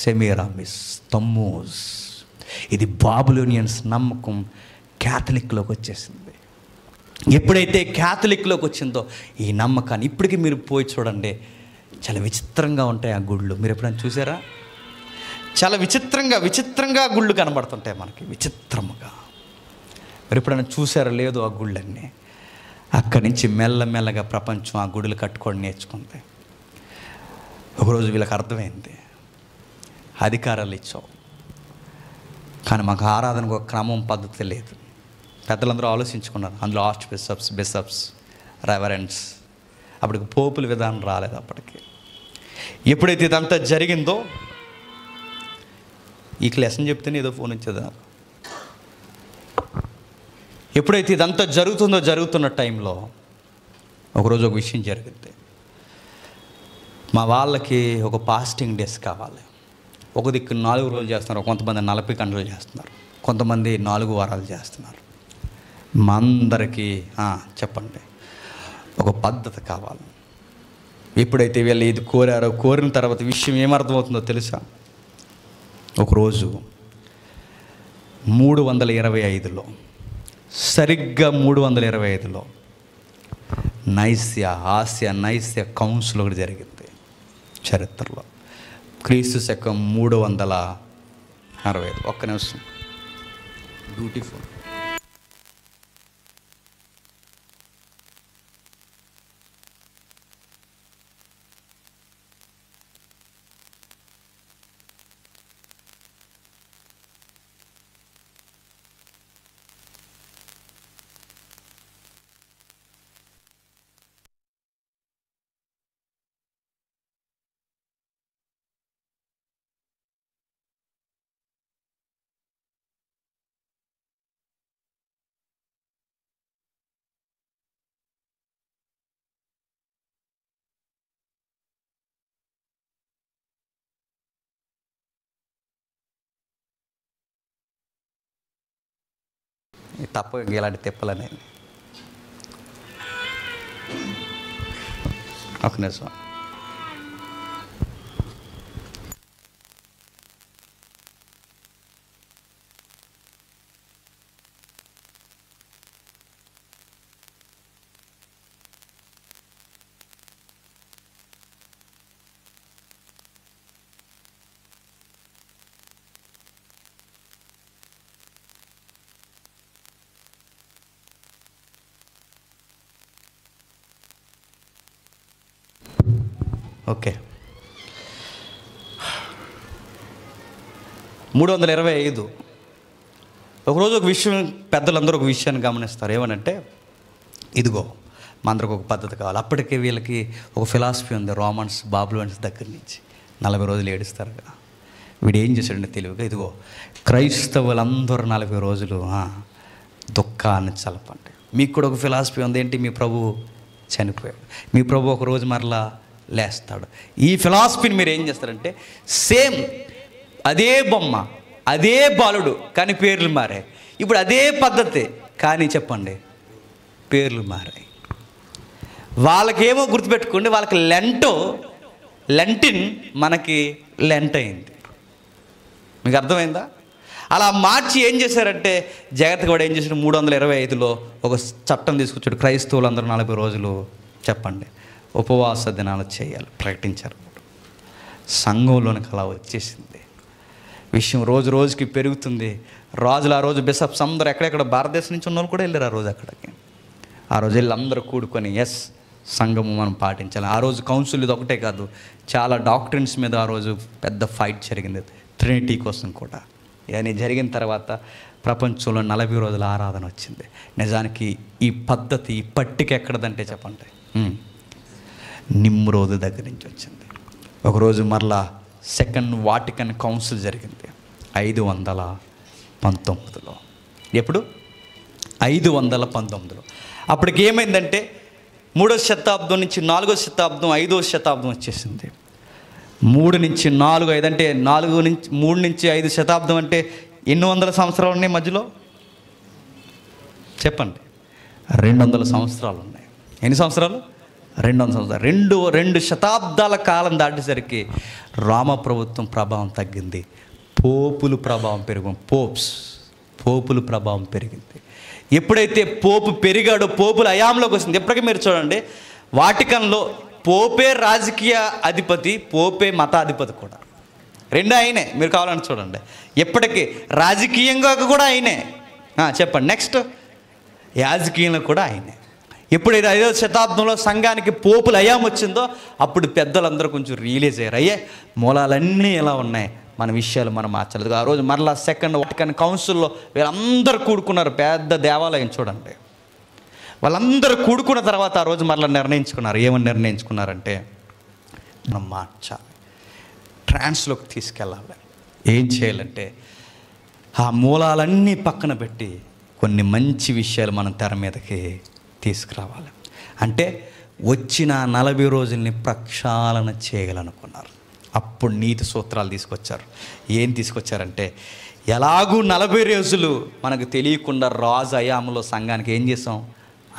సెమీరామిస్, తమ్మూజ్. ఇది బాబులోనియన్స్ నమ్మకం క్యాథలిక్లోకి వచ్చేసింది. ఎప్పుడైతే క్యాథలిక్లోకి వచ్చిందో ఈ నమ్మకాన్ని, ఇప్పటికీ మీరు పోయి చూడండి, చాలా విచిత్రంగా ఉంటాయి ఆ గుళ్ళు. మీరు ఎప్పుడైనా చూసారా? చాలా విచిత్రంగా గుళ్ళు కనబడుతుంటాయి మనకి, విచిత్రముగా. మీరు ఎప్పుడైనా చూసారా? లేదు ఆ గుళ్ళన్నీ. అక్కడి నుంచి మెల్లమెల్లగా ప్రపంచం ఆ గుడులు కట్టుకోవడం నేర్చుకుంది. ఒకరోజు వీళ్ళకి అర్థమైంది, అధికారాలు ఇచ్చావు కానీ మాకు ఆరాధనకు ఒక క్రమం పద్ధతి లేదు. పెద్దలందరూ ఆలోచించుకున్నారు. అందులో ఆర్చ్ బిషప్స్ రెవరెండ్స్, అప్పటికి పోపుల విధానం రాలేదు. అప్పటికి ఎప్పుడైతే ఇదంతా జరిగిందో, ఈ లెసన్ చెప్తేనే ఏదో ఫోన్ వచ్చేదా, ఎప్పుడైతే ఇదంతా జరుగుతున్న టైంలో ఒకరోజు ఒక విషయం జరిగింది. మా వాళ్ళకి ఒక ఫాస్టింగ్ డేస్ కావాలి. ఒక దిక్కు 4 రోజులు చేస్తున్నారు, కొంతమంది 40 గంటలు చేస్తున్నారు, కొంతమంది 4 వారాలు చేస్తున్నారు. మా అందరికీ చెప్పండి, ఒక పద్ధతి కావాలి. ఎప్పుడైతే వీళ్ళు ఇది కోరారో, కోరిన తర్వాత విషయం ఏమర్థమవుతుందో తెలుసా? ఒకరోజు 325లో, సరిగ్గా 325లో ఆసియా కౌన్సిల్ ఒకటి జరిగింది చరిత్రలో. క్రీస్తు శకం 365. ఒక్క నిమిషం. బ్యూటిఫుల్. తప్ప ఇలాంటి తిప్పలని ఒక నిమిషం. ఓకే, 325. ఒకరోజు ఒక విషయం, పెద్దలందరూ ఒక విషయాన్ని గమనిస్తారు. ఏమనంటే, ఇదిగో మా అందరికి ఒక పద్ధతి కావాలి. అప్పటికే వీళ్ళకి ఒక ఫిలాసఫీ ఉంది. రోమన్స్, బాబులోన్స్ దగ్గర నుంచి 40 రోజులు ఏడుస్తారు కదా. వీడు ఏం చేశాడంటే తెలివిగా, ఇదిగో క్రైస్తవులందరూ 40 రోజులు దుఃఖాన్ని చలపండి. మీకు కూడా ఒక ఫిలాసఫీ ఉంది. ఏంటి? మీ ప్రభు చనిపోయాడు, మీ ప్రభు ఒక రోజు మరలా లేస్తాడు. ఈ ఫిలాసఫీని మీరు ఏం చేస్తారంటే, సేమ్ అదే బొమ్మ, అదే బాలుడు, కానీ పేర్లు మారాయి. ఇప్పుడు అదే పద్ధతి, కానీ చెప్పండి పేర్లు మారాయి. వాళ్ళకేమో గుర్తుపెట్టుకోండి, వాళ్ళకి లెంటిన్, మనకి లెంట్ అయింది. మీకు అర్థమైందా? అలా మార్చి ఏం చేశారంటే, జగత్ కూడా ఏం చేశాడు, 325లో ఒక చట్టం తీసుకొచ్చాడు. క్రైస్తవులందరూ 40 రోజులు చెప్పండి ఉపవాస దినాలు చేయాలి ప్రకటించారు. సంఘంలోనికి అలా వచ్చేసింది విషయం. రోజు రోజుకి పెరుగుతుంది. రాజులు ఆ రోజు బిషప్స్ అందరూ ఎక్కడెక్కడ భారతదేశం నుంచి ఉన్న వాళ్ళు కూడా వెళ్ళారు ఆ రోజు అక్కడికి. ఆ రోజు వెళ్ళి అందరూ కూడుకొని సంఘము మనం పాటించాలి. ఆ రోజు కౌన్సిల్ ఇది ఒకటే కాదు, చాలా డాక్ట్రిన్స్ మీద ఆ రోజు పెద్ద ఫైట్ జరిగింది, ట్రినిటీ కోసం కూడా. ఇవన్నీ జరిగిన తర్వాత ప్రపంచంలో 40 రోజుల ఆరాధన వచ్చింది. నిజానికి ఈ పద్ధతి, ఈ పట్టిక ఎక్కడదంటే చెప్పండి, నిమ్రోదు దగ్గర నుంచి వచ్చింది. ఒకరోజు మరలా సెకండ్ వాటికన్ కౌన్సిల్ జరిగింది 519లో. ఎప్పుడు? 519లో. అప్పటికి ఏమైందంటే 3వ శతాబ్దం నుంచి 4వ శతాబ్దం, 5వ శతాబ్దం వచ్చేసింది. 3 నుంచి 4, 5 అంటే 3 నుంచి 5 శతాబ్దం అంటే ఎన్ని వందల సంవత్సరాలు ఉన్నాయి మధ్యలో? చెప్పండి. 200 సంవత్సరాలు ఉన్నాయి. ఎన్ని సంవత్సరాలు? 200 సంవత్సరాలు. రెండు శతాబ్దాల కాలం దాటేసరికి రామ ప్రభుత్వం ప్రభావం తగ్గింది, పోపుల ప్రభావం పెరిగింది. పోపుల ప్రభావం పెరిగింది. ఎప్పుడైతే పోపు పెరిగాడో, పోపుల హయాంలోకి వస్తుంది. ఎప్పటికీ మీరు చూడండి, వాటికన్లో పోపే రాజకీయ అధిపతి, పోపే మతాధిపతి కూడా, రెండు ఆయనే. మీరు కావాలని చూడండి, ఎప్పటికీ రాజకీయంగా కూడా ఆయనే. చెప్పండి నెక్స్ట్, యాజకీయంలో కూడా ఆయనే. ఎప్పుడైతే 5వ శతాబ్దంలో సంఘానికి పోపుల హయాం వచ్చిందో అప్పుడు పెద్దలందరూ కొంచెం రియలైజ్ అయ్యారు, అయ్యే మూలాలన్నీ ఎలా ఉన్నాయి, మన విషయాలు మనం మార్చలేదు. ఆ రోజు మరలా సెకండ్ వాటికన్ కౌన్సిల్లో వీళ్ళందరూ కూడుకున్నారు. పెద్ద దేవాలయం చూడండి. వాళ్ళందరూ కూడుకున్న తర్వాత ఆ రోజు మరలా నిర్ణయించుకున్నారు. ఏమని నిర్ణయించుకున్నారంటే, మనం మార్చాలి, ట్రాన్స్లోకి తీసుకెళ్ళాలి. ఏం చేయాలంటే ఆ మూలాలన్నీ పక్కన పెట్టి కొన్ని మంచి విషయాలు మనం తెర మీదకి తీసుకురావాలి. అంటే వచ్చిన 40 రోజుల్ని ప్రక్షాళన చేయాలనుకున్నారు. అప్పుడు నీతి సూత్రాలు తీసుకొచ్చారు. ఏం తీసుకొచ్చారంటే, ఎలాగూ 40 రోజులు మనకు తెలియకుండా రాజు హయాంలో సంఘానికి ఏం చేసాం,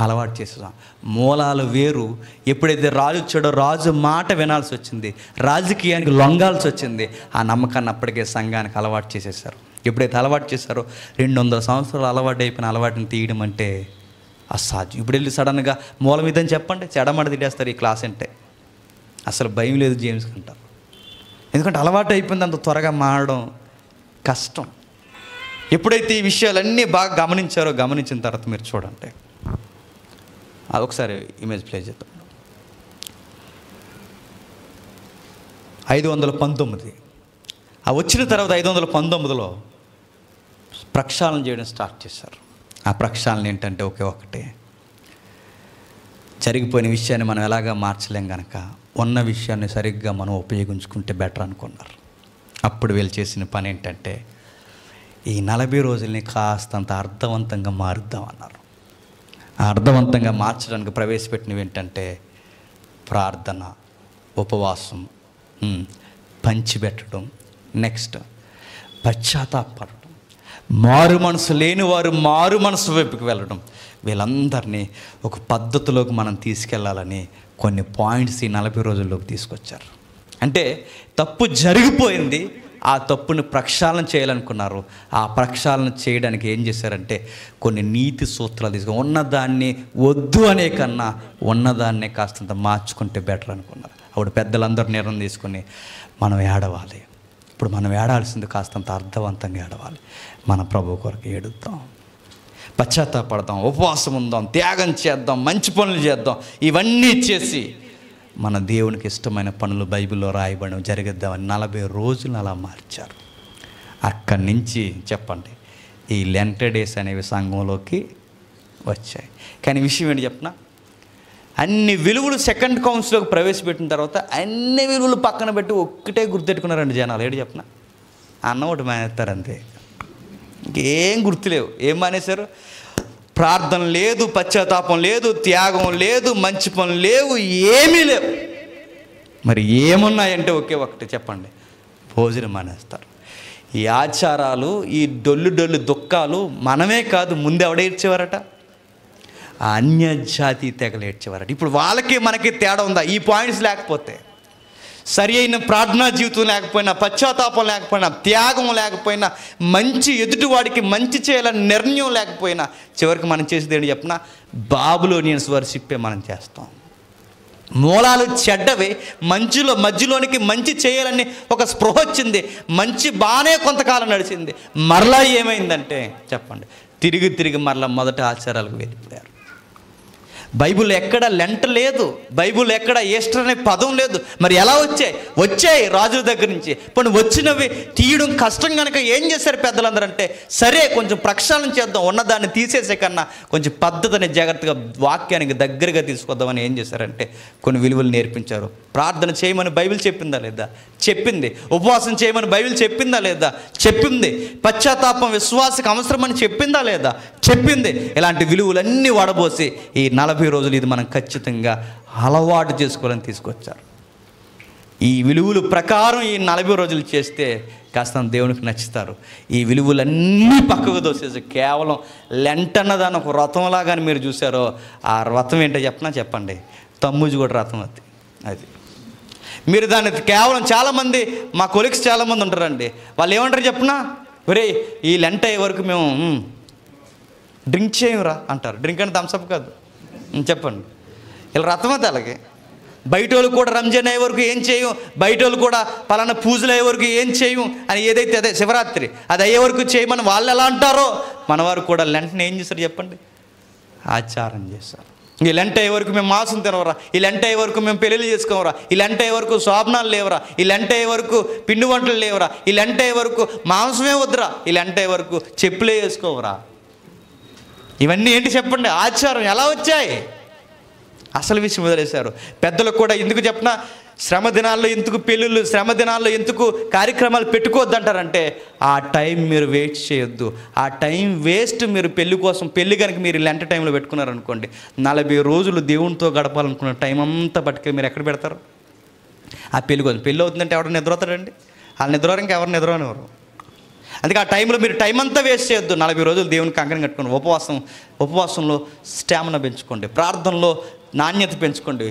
అలవాటు చేసాం. మూలాలు వేరు. ఎప్పుడైతే రాజు వచ్చాడో రాజు మాట వినాల్సి వచ్చింది, రాజకీయానికి లొంగాల్సి వచ్చింది. ఆ నమ్మకాన్ని అప్పటికే సంఘానికి అలవాటు చేసేసారు. ఎప్పుడైతే అలవాటు చేశారో 200 సంవత్సరాలు అలవాటు అయిపోయిన అలవాటుని తీయడం అంటే అసాధ్యం. ఇప్పుడు వెళ్ళి సడన్గా మూలం ఇదని చెప్పండి, చెడమడ తిట్టేస్తారు. ఈ క్లాస్ అంటే అసలు భయం లేదు జేమ్స్ అంటారు. ఎందుకంటే అలవాటు అయిపోయింది, అంత త్వరగా మారడం కష్టం. ఎప్పుడైతే ఈ విషయాలన్నీ బాగా గమనించిన తర్వాత మీరు చూడండి, ఒకసారి ఇమేజ్ ప్లే చేద్దాం. 519 వచ్చిన తర్వాత 519లో ప్రక్షాళన చేయడం స్టార్ట్ చేశారు. ఆ ప్రక్షాళన ఏంటంటే ఒకటే, జరిగిపోయిన విషయాన్ని మనం ఎలాగా మార్చలేం కనుక ఉన్న విషయాన్ని సరిగ్గా మనం ఉపయోగించుకుంటే బెటర్ అనుకున్నారు. అప్పుడు వీళ్ళు చేసిన పని ఏంటంటే, ఈ 40 రోజుల్ని కాస్తంత అర్థవంతంగా మారుద్దామన్నారు. ఆ అర్థవంతంగా మార్చడానికి ప్రవేశపెట్టినవి ఏంటంటే, ప్రార్థన, ఉపవాసం, పంచిపెట్టడం, నెక్స్ట్ పశ్చాత్తాపడడం, మారు మనసు లేని వారు మారు మనసు వైపుకి వెళ్ళడం. వీళ్ళందరినీ ఒక పద్ధతిలోకి మనం తీసుకెళ్ళాలని కొన్ని పాయింట్స్ ఈ 40 రోజుల్లోకి తీసుకొచ్చారు. అంటే తప్పు జరిగిపోయింది, ఆ తప్పుని ప్రక్షాళన చేయాలనుకున్నారు. ఆ ప్రక్షాళన చేయడానికి ఏం చేశారంటే కొన్ని నీతి సూత్రాలు తీసుకొని, ఉన్నదాన్ని వద్దు అనే కన్నా ఉన్నదాన్నే కాస్తంత మార్చుకుంటే బెటర్ అనుకున్నారు. అప్పుడు పెద్దలందరూ నిర్ణయం తీసుకుని మనం ఏడవాలి. ఇప్పుడు మనం ఏడాల్సింది కాస్తంత అర్థవంతంగా ఏడవాలి. మన ప్రభు కొరకు ఏడుద్దాం, పశ్చాత్తాపడదాం, ఉపవాసం ఉందాం, త్యాగం చేద్దాం, మంచి పనులు చేద్దాం. ఇవన్నీ చేసి మన దేవునికి ఇష్టమైన పనులు బైబిల్లో రాయబడి జరిగిద్దామని 40 రోజులు అలా మార్చారు. అక్కడి నుంచి చెప్పండి, ఈ లెంట్ డేస్ అనేవి సంఘంలోకి వచ్చాయి. కానీ విషయం ఏంటి చెప్పనా, అన్ని విలువలు సెకండ్ కౌన్సిల్లోకి ప్రవేశపెట్టిన తర్వాత అన్ని విలువలు పక్కన పెట్టి ఒక్కటే గుర్తెట్టుకున్నారండి జనాలు. ఏంటి చెప్పనా, అన్న ఒకటి మానేస్తారు అంతే, ఇంకేం గుర్తులేవు. ఏం మానేశారు? ప్రార్థన లేదు, పశ్చాత్తాపం లేదు, త్యాగం లేదు, మంచి పనులు లేవు, ఏమీ లేవు. మరి ఏమున్నాయంటే ఒకటి చెప్పండి, భోజనం మానేస్తారు. ఈ ఆచారాలు, ఈ డొల్లు దుఃఖాలు మనమే కాదు, ముందు ఎవడేడ్చేవారట, ఆ అన్యజాతి తెగలు ఏడ్చేవారట. ఇప్పుడు వాళ్ళకి మనకి తేడా ఉందా? ఈ పాయింట్స్ లేకపోతే, సరి అయిన ప్రార్థనా జీవితం లేకపోయినా, పశ్చాత్తాపం లేకపోయినా, త్యాగం లేకపోయినా, మంచి ఎదుటివాడికి మంచి చేయాలని నిర్ణయం లేకపోయినా, చివరికి మనం చేసేది ఏంటి చెప్పిన, బాబులోనియన్స్ వర్షిప్పే మనం చేస్తాం. మూలాలు చెడ్డవి, మధ్యలోనికి మంచి చేయాలని ఒక స్పృహ వచ్చింది, మంచి బాగానే కొంతకాలం నడిచింది. మరలా ఏమైందంటే చెప్పండి, తిరిగి మరలా మొదటి ఆచారాలకు వెళ్ళిపోయారు. బైబిల్ ఎక్కడ లెంట లేదు, బైబిల్ ఎక్కడ ఈస్టర్ అనే పదం లేదు. మరి ఎలా వచ్చాయి రాజుల దగ్గర నుంచి. ఇప్పుడు వచ్చినవి తీయడం కష్టం కనుక ఏం చేశారు పెద్దలందరూ అంటే, సరే కొంచెం ప్రక్షాళన చేద్దాం, ఉన్నదాన్ని తీసేసే కన్నా కొంచెం పద్ధతిని జాగ్రత్తగా వాక్యానికి దగ్గరగా తీసుకొద్దామని ఏం చేశారంటే కొన్ని విలువలు నేర్పించారు. ప్రార్థన చేయమని బైబిల్ చెప్పిందా లేదా? చెప్పింది. ఉపవాసం చేయమని బైబిల్ చెప్పిందా లేదా? చెప్పింది. పశ్చాత్తాపం విశ్వాసకు అవసరమని చెప్పిందా లేదా? చెప్పింది. ఇలాంటి విలువలన్నీ వడబోసి ఈ 40 రోజులు ఇది మనం ఖచ్చితంగా అలవాటు చేసుకోవాలని తీసుకొచ్చారు. ఈ విలువల ప్రకారం ఈ 40 రోజులు చేస్తే కాస్త దేవునికి నచ్చుతారు. ఈ విలువలన్నీ పక్కకు దోసేసి కేవలం లెంటన్నదాన్ని ఒక వ్రతంలాగా మీరు చూసారో, ఆ వ్రతం ఏంటో చెప్పండి, తమ్ముజు కూడా వ్రతం అది. మీరు దాన్ని కేవలం చాలామంది మా కొలీగ్స్ చాలామంది ఉంటారండి, వాళ్ళు ఏమంటారు చెప్పనా, ఒరే ఈ లెంట అయ్యే వరకు మేము డ్రింక్ చేయంరా అంటారు. డ్రింక్ అంటే థమ్సప్ కాదు. చెప్పండి, ఇలా రథమత అలాగే. బయట వాళ్ళు కూడా రంజాన్ అయ్యే వరకు ఏం చేయం, బయట వాళ్ళు కూడా పలానా పూజలు అయ్యే వరకు ఏం చేయం అని ఏదైతే అదే శివరాత్రి అది అయ్యే వరకు చేయమని వాళ్ళు ఎలా అంటారో మనవారు కూడా లెంటనే ఏం చేస్తారు చెప్పండి, ఆచారం చేస్తారు. ఈ లెంట అయ్యే వరకు మేము మాంసం తినవరా, ఈ లెంట అయ్యే వరకు మేము పెళ్ళిళ్ళు చేసుకోవరా, ఈ లెంట అయ్యే వరకు శోభనాలు లేవరా, ఈ లెంట అయ్యే వరకు పిండి వంటలు లేవరా, ఈ లెంట అయ్యే వరకు మాంసమే వద్దురా, ఈ లెంట అయ్యే వరకు చెప్పులే వేసుకోవరా. ఇవన్నీ ఏంటి చెప్పండి, ఆచారం. ఎలా వచ్చాయి? అసలు విషయం వదిలేశారు. పెద్దలకు కూడా ఎందుకు చెప్పినా శ్రమ దినాల్లో ఎందుకు పెళ్ళిళ్ళు, శ్రమ దినాల్లో ఎందుకు కార్యక్రమాలు పెట్టుకోవద్దంటారంటే ఆ టైం మీరు వేస్ట్ చేయొద్దు. ఆ టైం వేస్ట్ మీరు పెళ్ళి కోసం, పెళ్ళి కనుక మీరు లెంట టైంలో పెట్టుకున్నారనుకోండి, 40 రోజులు దేవునితో గడపాలనుకున్న టైం అంతా పట్టుకొని మీరు ఎక్కడ పెడతారు? ఆ పెళ్ళి కోసం. పెళ్ళి అవుతుందంటే ఎవరు నిద్రవుతారండి? వాళ్ళు నిద్రవారు, ఇంకా ఎవరు నిద్రవనివ్వరు. అందుకే ఆ టైంలో మీరు టైం అంతా వేస్ట్ చేయొద్దు. 40 రోజులు దేవునికి కంకణం కట్టుకోండి. ఉపవాసంలో స్టామినా పెంచుకోండి, ప్రార్థనలో నాణ్యత పెంచుకోండి,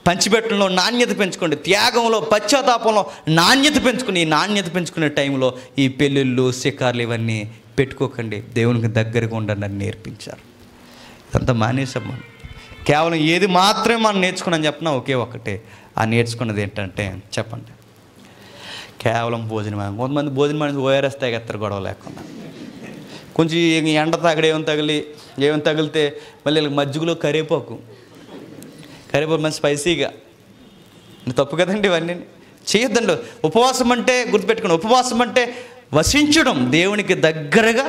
పంచిపెట్టడంలో నాణ్యత పెంచుకోండి, త్యాగంలో పశ్చాత్తాపంలో నాణ్యత పెంచుకుని, ఈ నాణ్యత పెంచుకునే టైంలో ఈ పెళ్ళిళ్ళు శిఖార్లు ఇవన్నీ పెట్టుకోకండి. దేవునికి దగ్గరగా ఉండండి అని నేర్పించారు. ఇదంతా మానేసాం మనం. కేవలం ఏది మాత్రమే మనం నేర్చుకున్నాం చెప్పినా ఒకే ఒక్కటే. ఆ నేర్చుకున్నది ఏంటంటే చెప్పండి, కేవలం భోజనం. కొంతమంది భోజనం అనేది ఓఆర్ఎస్ తాగేస్తారు గొడవ లేకుండా. కొంచెం ఎండ తాగడం ఏమైనా తగిలితే మళ్ళీ మజ్జిగలో కరివేపాకు మంచి స్పైసీగా. తప్పు కదండి, ఇవన్నీ చేయొద్దండి. ఉపవాసం అంటే గుర్తుపెట్టుకోండి, ఉపవాసం అంటే వసించడం, దేవునికి దగ్గరగా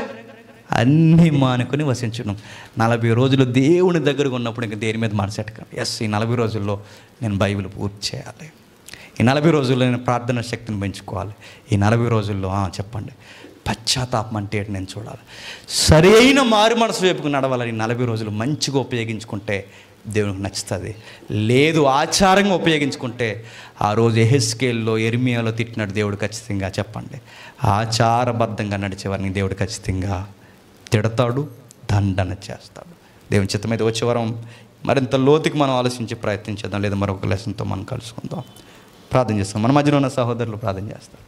అన్నీ మానుకొని వసించడం. 40 రోజులు దేవుని దగ్గరగా ఉన్నప్పుడు ఇంకా దేని మీద మనసెట్టక ఈ 40 రోజుల్లో నేను బైబిల్ పూర్తి చేయాలి, ఈ 40 రోజుల్లో నేను ప్రార్థన శక్తిని పెంచుకోవాలి, ఈ 40 రోజుల్లో చెప్పండి పశ్చాత్తాపం అంటే ఏంటి నేను చూడాలి, సరైన మారు మనసు వైపుకు నడవాలని 40 రోజులు మంచిగా ఉపయోగించుకుంటే దేవునికి నచ్చుతుంది. లేదు ఆచారంగా ఉపయోగించుకుంటే ఆ రోజు ఎహెజ్కేల్లో యెరెమీయాలో తిట్టినట్టు దేవుడు ఖచ్చితంగా చెప్పండి ఆచారబద్ధంగా నడిచేవారిని దేవుడు ఖచ్చితంగా తిడతాడు, దండన చేస్తాడు. దేవుని చిత్తమైతే వచ్చే వారం మరింత లోతుకి మనం ఆలోచించి ప్రయత్నించేద్దాం, లేదా మరొక లెసన్తో మనం కలుసుకుందాం. ప్రార్థన చేస్తాం. మన మధ్యలో ఉన్న సహోదరులు ప్రార్థన చేస్తారు.